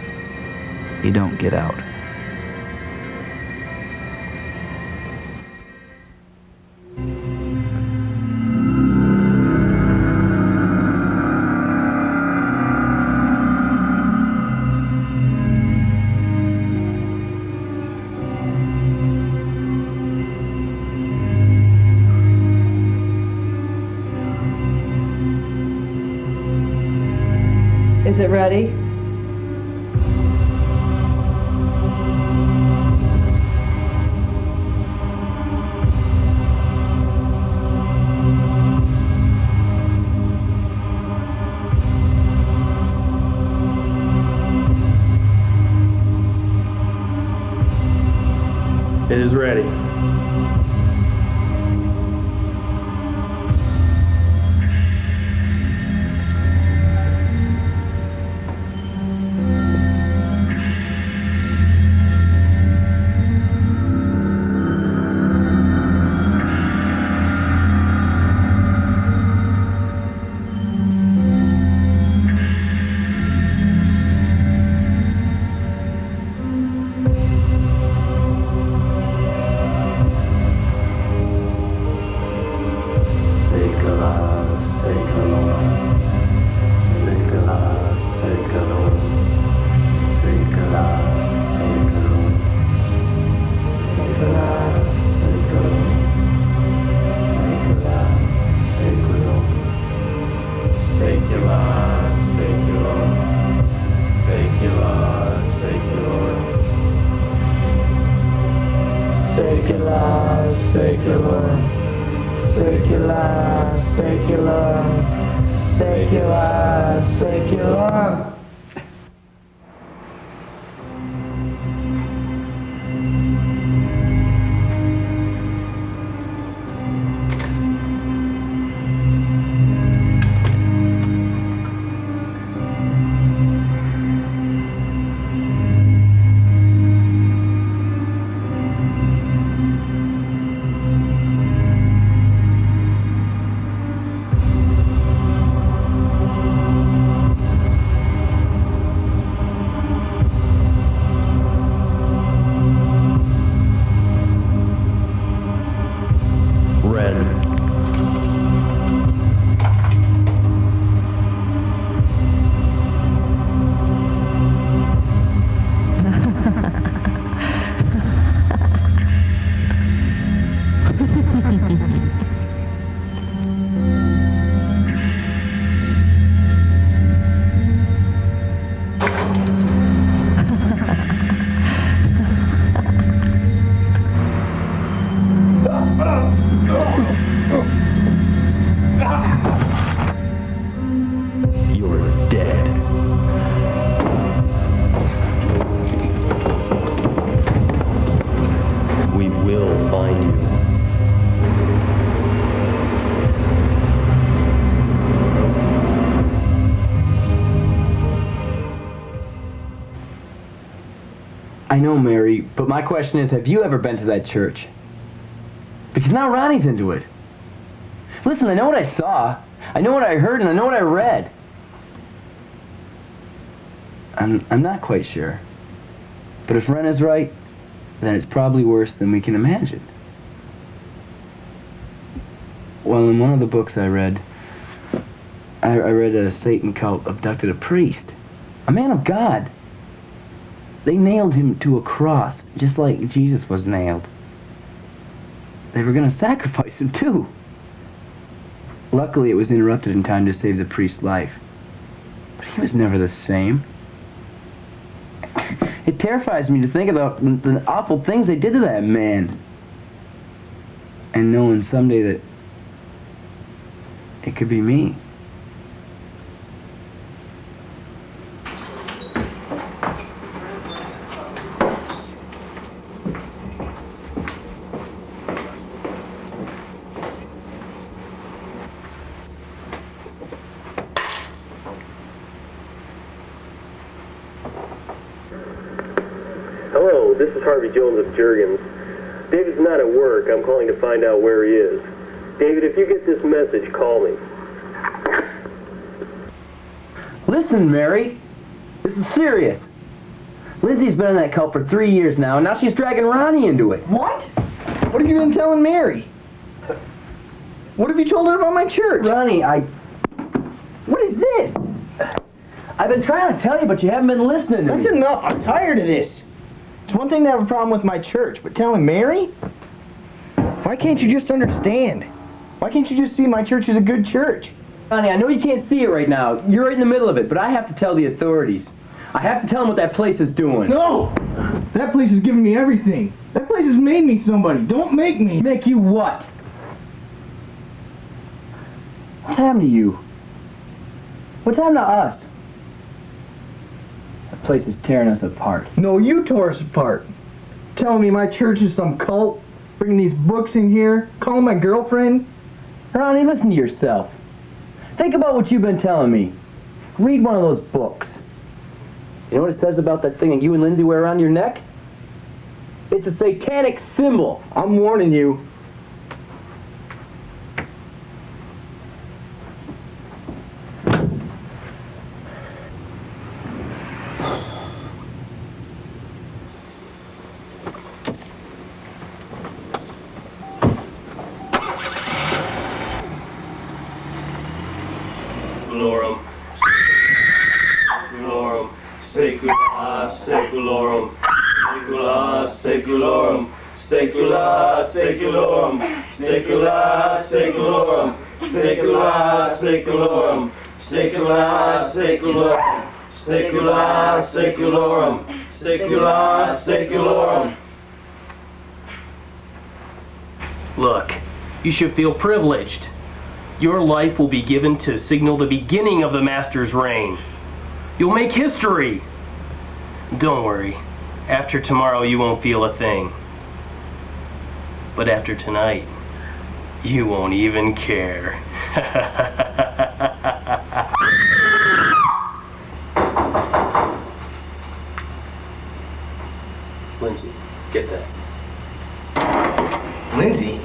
you don't get out. Is it ready? It is ready. I know, Mary, but my question is, have you ever been to that church? Because now Ronnie's into it. Listen, I know what I saw, I know what I heard, and I know what I read. I'm not quite sure. But if Ren is right, then it's probably worse than we can imagine. Well, in one of the books I read, I read that a Satan cult abducted a priest, a man of God. They nailed him to a cross, just like Jesus was nailed. They were going to sacrifice him, too. Luckily, it was interrupted in time to save the priest's life. But he was never the same. It terrifies me to think about the awful things they did to that man. And knowing someday that it could be me. Hello, this is Harvey Jones of Jurgens. David's not at work. I'm calling to find out where he is. David, if you get this message, call me. Listen, Mary. This is serious. Lindsay's been in that cult for 3 years now, and now she's dragging Ronnie into it. What? What have you been telling Mary? What have you told her about my church? Ronnie, What is this? I've been trying to tell you, but you haven't been listening to me. That's enough. I'm tired of this. It's one thing to have a problem with my church, but telling Mary? Why can't you just understand? Why can't you just see my church as a good church? Ronnie, I know you can't see it right now. You're right in the middle of it, but I have to tell the authorities. I have to tell them what that place is doing. No! That place has given me everything. That place has made me somebody. Don't make me. Make you what? What's happened to you? What's happened to us? That place is tearing us apart. No, you tore us apart. Telling me my church is some cult, bringing these books in here, calling my girlfriend. Ronnie, listen to yourself. Think about what you've been telling me. Read one of those books. You know what it says about that thing that you and Lindsay wear around your neck? It's a satanic symbol. I'm warning you. Secularum. Secula secularum. Secula secularum. Secula secularum. Secula secularum. Secula secularum. Secula secularum. Secula secularum. Secula secularum. Look, you should feel privileged. Your life will be given to signal the beginning of the Master's reign. You'll make history. Don't worry. After tomorrow, you won't feel a thing. But after tonight, you won't even care. Lindsay, get that. Lindsay?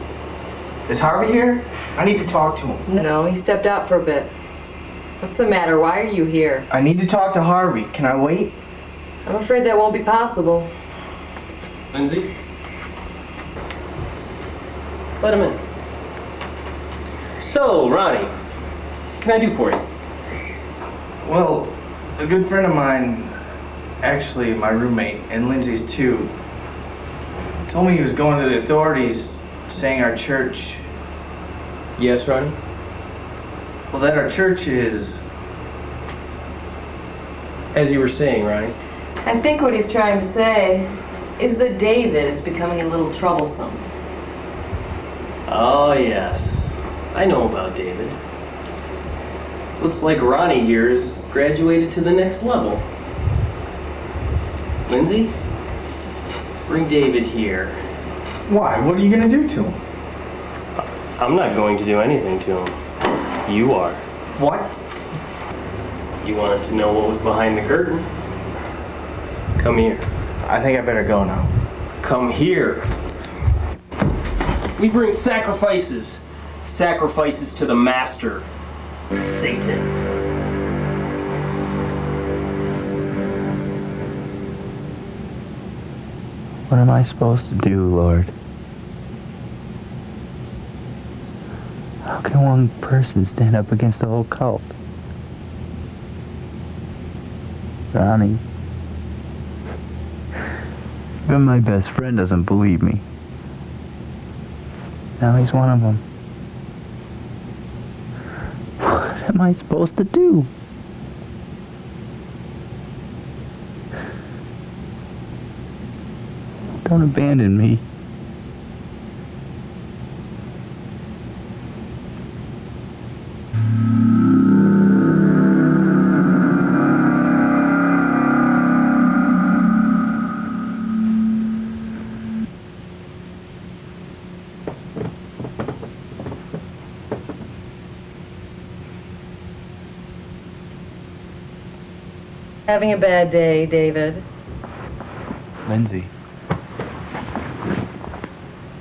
Is Harvey here? I need to talk to him. No, he stepped out for a bit. What's the matter? Why are you here? I need to talk to Harvey. Can I wait? I'm afraid that won't be possible. Lindsay? Let him in. So, Ronnie, what can I do for you? Well, a good friend of mine, actually my roommate, and Lindsay's too, told me he was going to the authorities saying our church... Yes, Ronnie? Well, that our church is... As you were saying, Ronnie. I think what he's trying to say is that David is becoming a little troublesome. Oh, yes. I know about David. Looks like Ronnie here has graduated to the next level. Lindsay, bring David here. Why? What are you going to do to him? I'm not going to do anything to him. You are. What? You wanted to know what was behind the curtain? Come here. I think I better go now. Come here. We bring sacrifices. Sacrifices to the master, Satan. What am I supposed to do, Lord? How can one person stand up against the whole cult? Ronnie. Even my best friend doesn't believe me. Now he's one of them. What am I supposed to do? Don't abandon me. Having a bad day, David. Lindsay.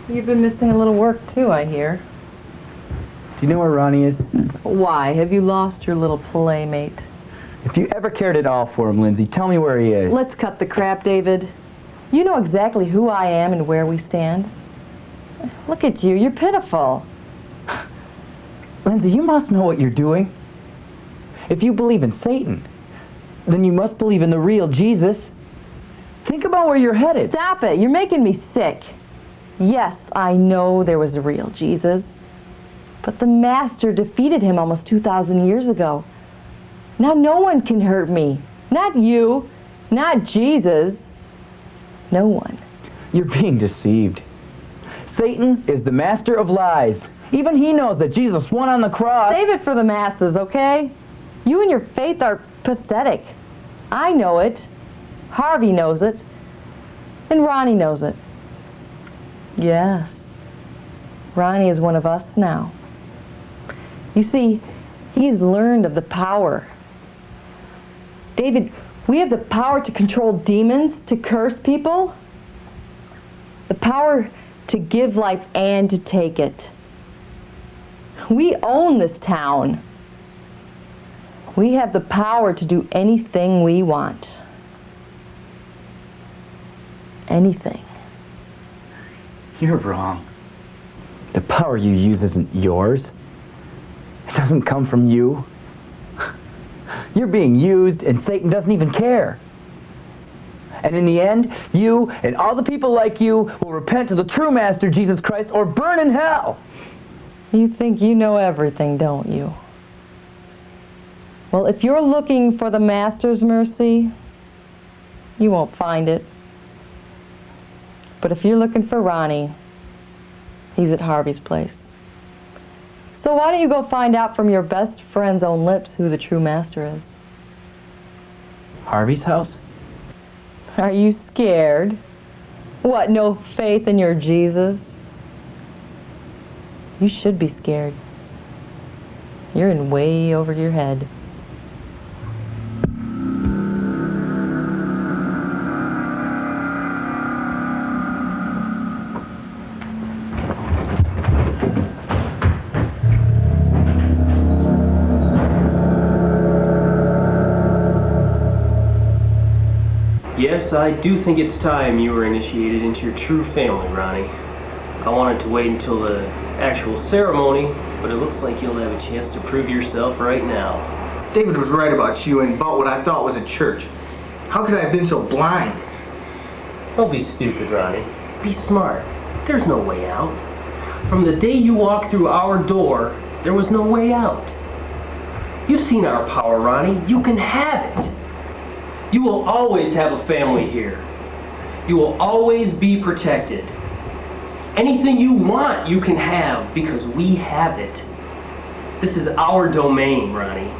You've been missing a little work too, I hear. Do you know where Ronnie is? Why? Have you lost your little playmate? If you ever cared at all for him, Lindsay, tell me where he is. Let's cut the crap, David. You know exactly who I am and where we stand. Look at you, you're pitiful. Lindsay, you must know what you're doing. If you believe in Satan, then you must believe in the real Jesus. Think about where you're headed. Stop it, you're making me sick. Yes, I know there was a real Jesus, but the Master defeated him almost 2,000 years ago. Now no one can hurt me. Not you, not Jesus. No one. You're being deceived. Satan is the master of lies. Even he knows that Jesus won on the cross. Save it for the masses, okay? You and your faith are pathetic. I know it. Harvey knows it. And Ronnie knows it. Yes. Ronnie is one of us now. You see, he's learned of the power. David, we have the power to control demons, to curse people. The power to give life and to take it. We own this town. We have the power to do anything we want. Anything. You're wrong. The power you use isn't yours. It doesn't come from you. You're being used, and Satan doesn't even care. And in the end, you and all the people like you will repent to the true Master, Jesus Christ, or burn in hell. You think you know everything, don't you? Well, if you're looking for the Master's mercy, you won't find it. But if you're looking for Ronnie, he's at Harvey's place. So why don't you go find out from your best friend's own lips who the true Master is? Harvey's house? Are you scared? What, no faith in your Jesus? You should be scared. You're in way over your head. Yes, I do think it's time you were initiated into your true family, Ronnie. I wanted to wait until the actual ceremony, but it looks like you'll have a chance to prove yourself right now. David was right about you and about what I thought was a church. How could I have been so blind? Don't be stupid, Ronnie. Be smart. There's no way out. From the day you walked through our door, there was no way out. You've seen our power, Ronnie. You can have it. You will always have a family here. You will always be protected. Anything you want, you can have because we have it. This is our domain, Ronnie,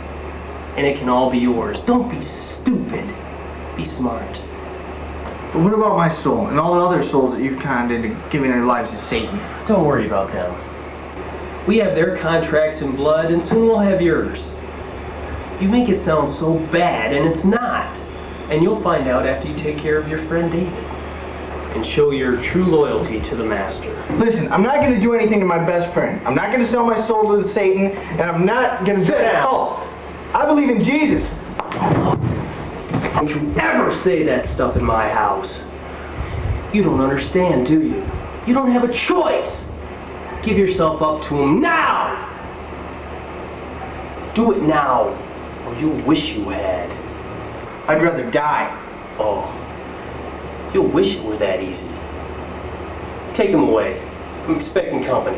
and it can all be yours. Don't be stupid. Be smart. But what about my soul and all the other souls that you've conned into giving their lives to Satan? Don't worry about them. We have their contracts in blood, and soon we'll have yours. You make it sound so bad, and it's not. And you'll find out after you take care of your friend David. and show your true loyalty to the Master. Listen, I'm not going to do anything to my best friend. I'm not going to sell my soul to Satan, and I'm not going to join a cult. I believe in Jesus. Don't you ever say that stuff in my house. You don't understand, do you? You don't have a choice. Give yourself up to him now. Do it now, or you'll wish you had. I'd rather die. Oh, you'll wish it were that easy. Take him away. I'm expecting company.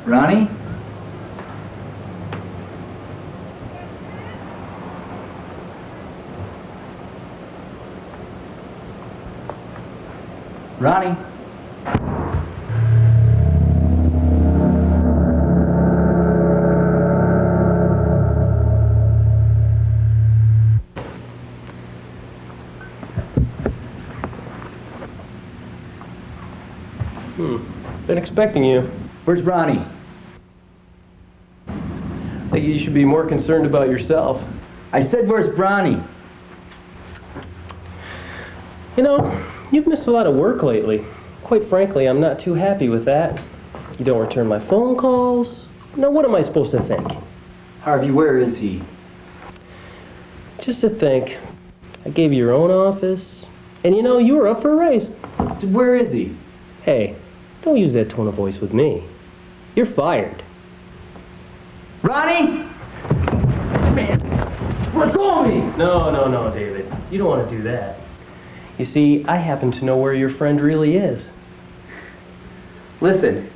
Ronnie? Ronnie? Been expecting you. Where's Ronnie? I think you should be more concerned about yourself. I said, where's Ronnie? You know, you've missed a lot of work lately. Quite frankly, I'm not too happy with that. You don't return my phone calls. Now, what am I supposed to think? Harvey, where is he? Just to think, I gave you your own office, and you know, you were up for a raise. Where is he? Hey, don't use that tone of voice with me. You're fired. Ronnie? Man, let go of me! No, David. You don't want to do that. You see, I happen to know where your friend really is. Listen,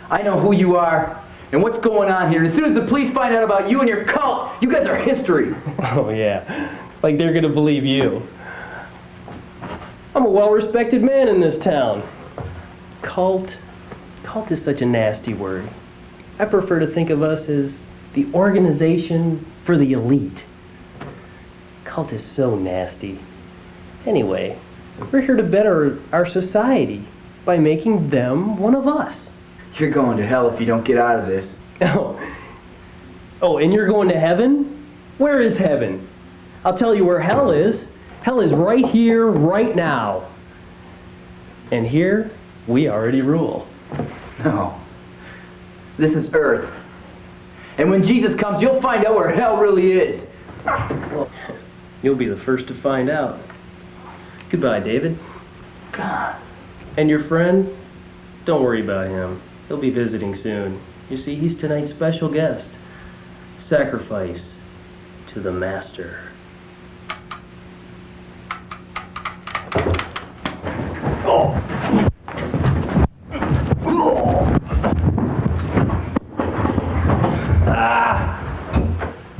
I know who you are and what's going on here. As soon as the police find out about you and your cult, you guys are history. Oh, yeah. Like they're gonna believe you. I'm a well-respected man in this town. Cult is such a nasty word. I prefer to think of us as the organization for the elite. Cult is so nasty. Anyway, we're here to better our society by making them one of us. You're going to hell if you don't get out of this. Oh, and you're going to heaven? Where is heaven? I'll tell you where hell is. Hell is right here, right now. And here, we already rule. No. This is Earth. And when Jesus comes, you'll find out where hell really is. Well, you'll be the first to find out. Goodbye, David. God. And your friend? Don't worry about him. He'll be visiting soon. You see, he's tonight's special guest. Sacrifice to the Master.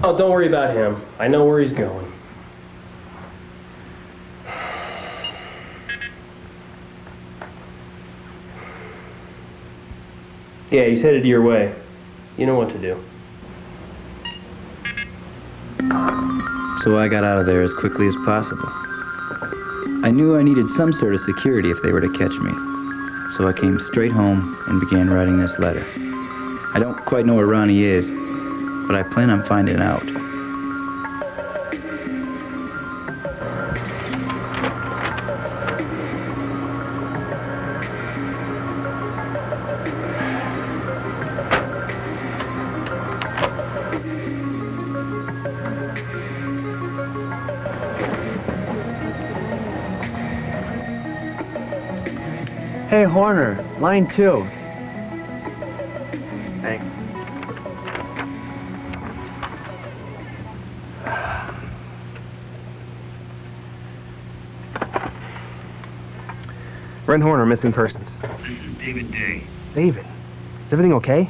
Oh, don't worry about him. I know where he's going. Yeah, he's headed your way. You know what to do. So I got out of there as quickly as possible. I knew I needed some sort of security if they were to catch me. So I came straight home and began writing this letter. I don't quite know where Ronnie is, but I plan on finding out. Hey, Horner, line 2. Thanks. Ren Horner, missing persons. David Daye. David, is everything okay?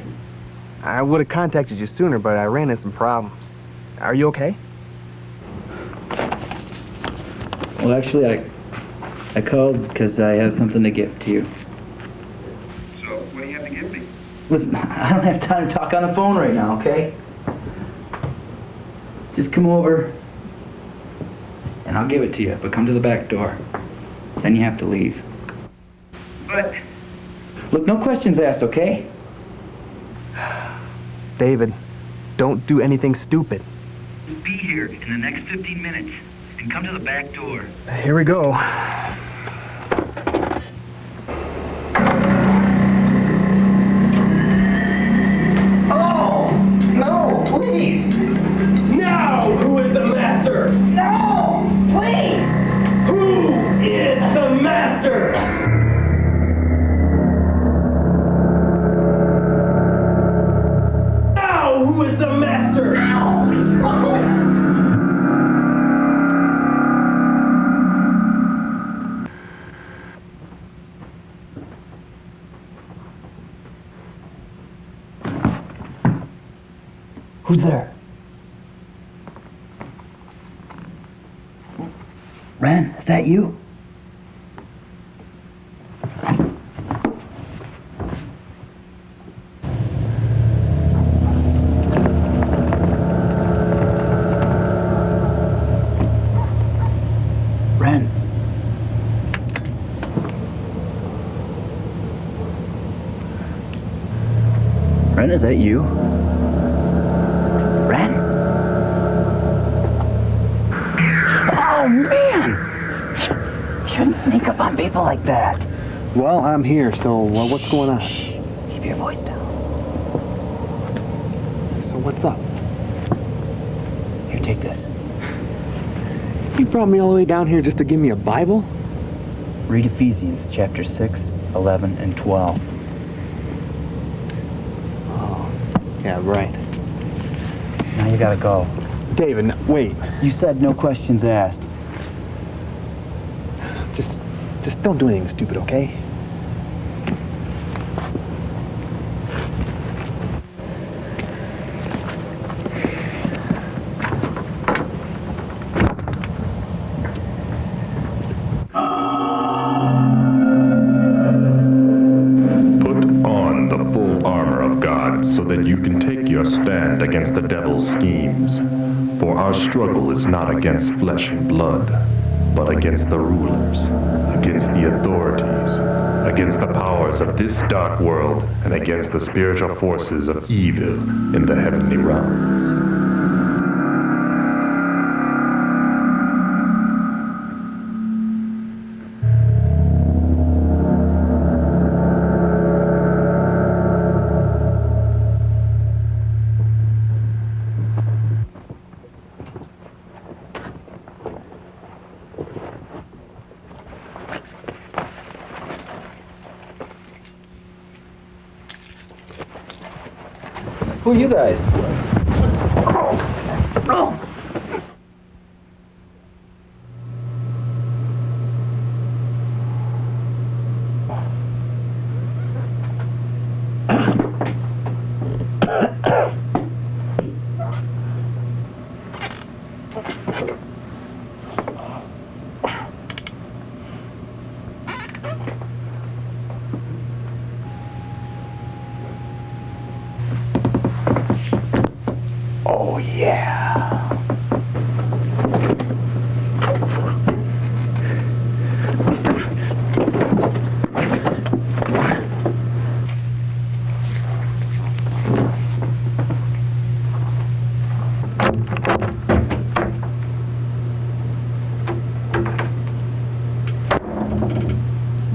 I would have contacted you sooner, but I ran into some problems. Are you okay? Well, actually, I called because I have something to give to you. Listen, I don't have time to talk on the phone right now, okay? Just come over, and I'll give it to you, but come to the back door. Then you have to leave. But, look, no questions asked, okay? David, don't do anything stupid. Be here in the next 15 minutes, and come to the back door. Here we go. Oh! No, please! Now, who is the master? No! Please! Who is the master? Now, who is the master? Who's there? Ren, is that you? Ren. Ren, is that you? Ren? Oh, man! You shouldn't sneak up on people like that. Well, I'm here, so what's going on? Keep your voice down. So what's up? Here, take this. You brought me all the way down here just to give me a Bible? Read Ephesians chapter 6, 11, and 12. Oh, yeah, right. Now you gotta go. David, wait. You said no questions asked. Just don't do anything stupid, okay? So that you can take your stand against the devil's schemes. For our struggle is not against flesh and blood, but against the rulers, against the authorities, against the powers of this dark world, and against the spiritual forces of evil in the heavenly realms. Who are you guys? Oh. Oh, yeah.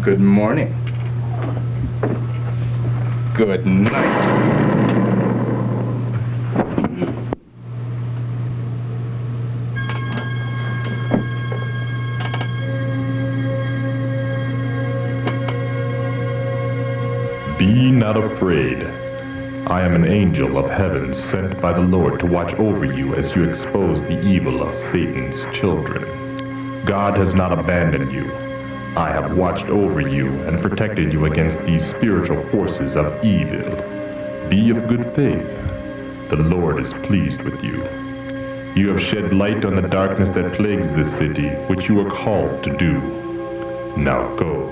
Good morning. Good night. Be not afraid. I am an angel of heaven sent by the Lord to watch over you as you expose the evil of Satan's children. God has not abandoned you. I have watched over you and protected you against these spiritual forces of evil. Be of good faith. The Lord is pleased with you. You have shed light on the darkness that plagues this city, which you are called to do. Now go.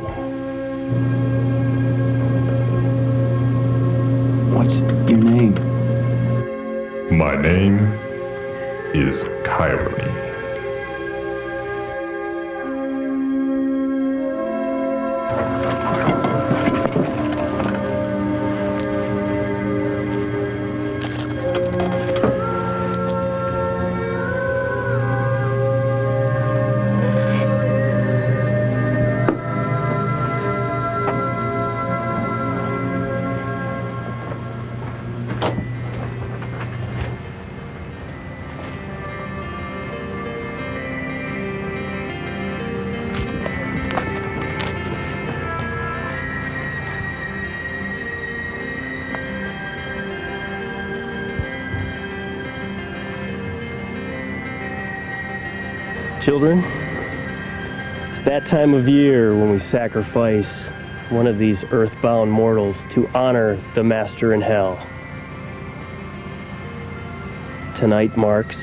What's your name? My name is Kyrony. Children, it's that time of year when we sacrifice one of these earthbound mortals to honor the master in hell. Tonight marks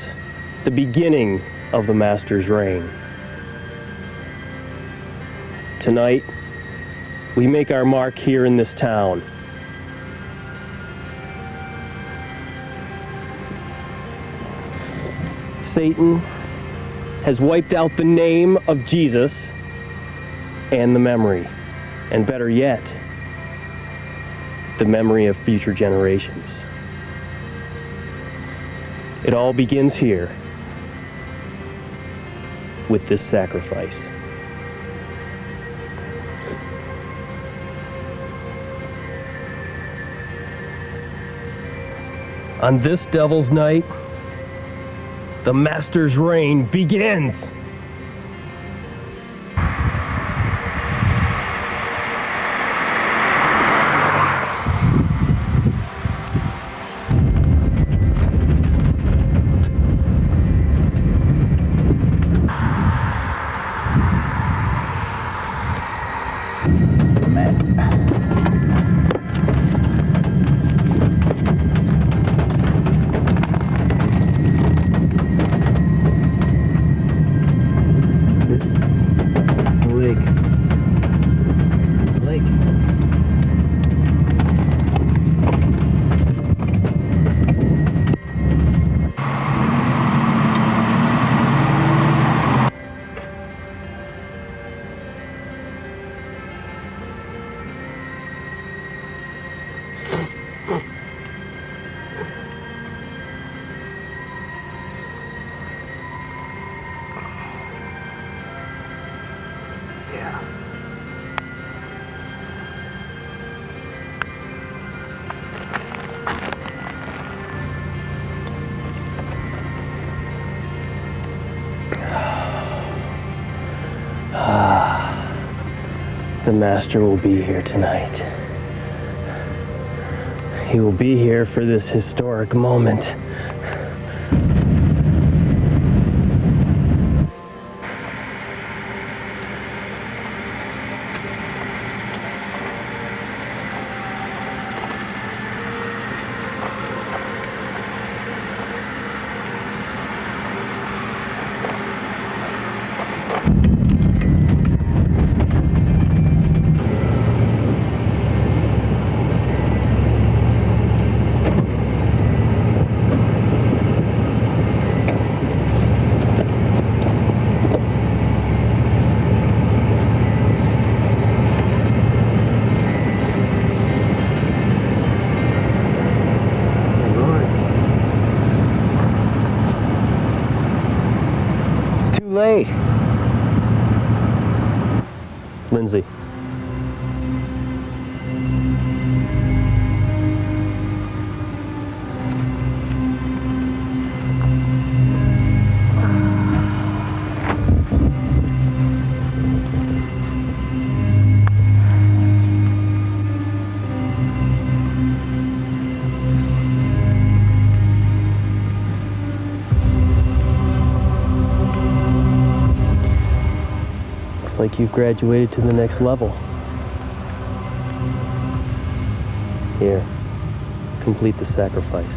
the beginning of the master's reign. Tonight, we make our mark here in this town. Satan has wiped out the name of Jesus and the memory, and better yet, the memory of future generations. It all begins here with this sacrifice. On this devil's night, the master's reign begins. The master will be here tonight. He will be here for this historic moment. Late. Lindsay. Like you've graduated to the next level. Here, complete the sacrifice.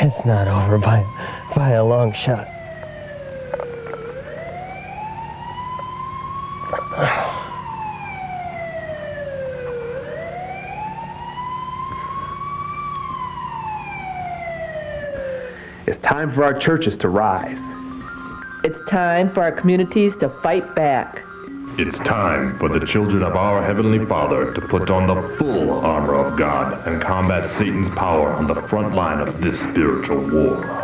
It's not over by a long shot. It's time for our churches to rise. It's time for our communities to fight back. It's time for the children of our Heavenly Father to put on the full armor of God and combat Satan's power on the front line of this spiritual war.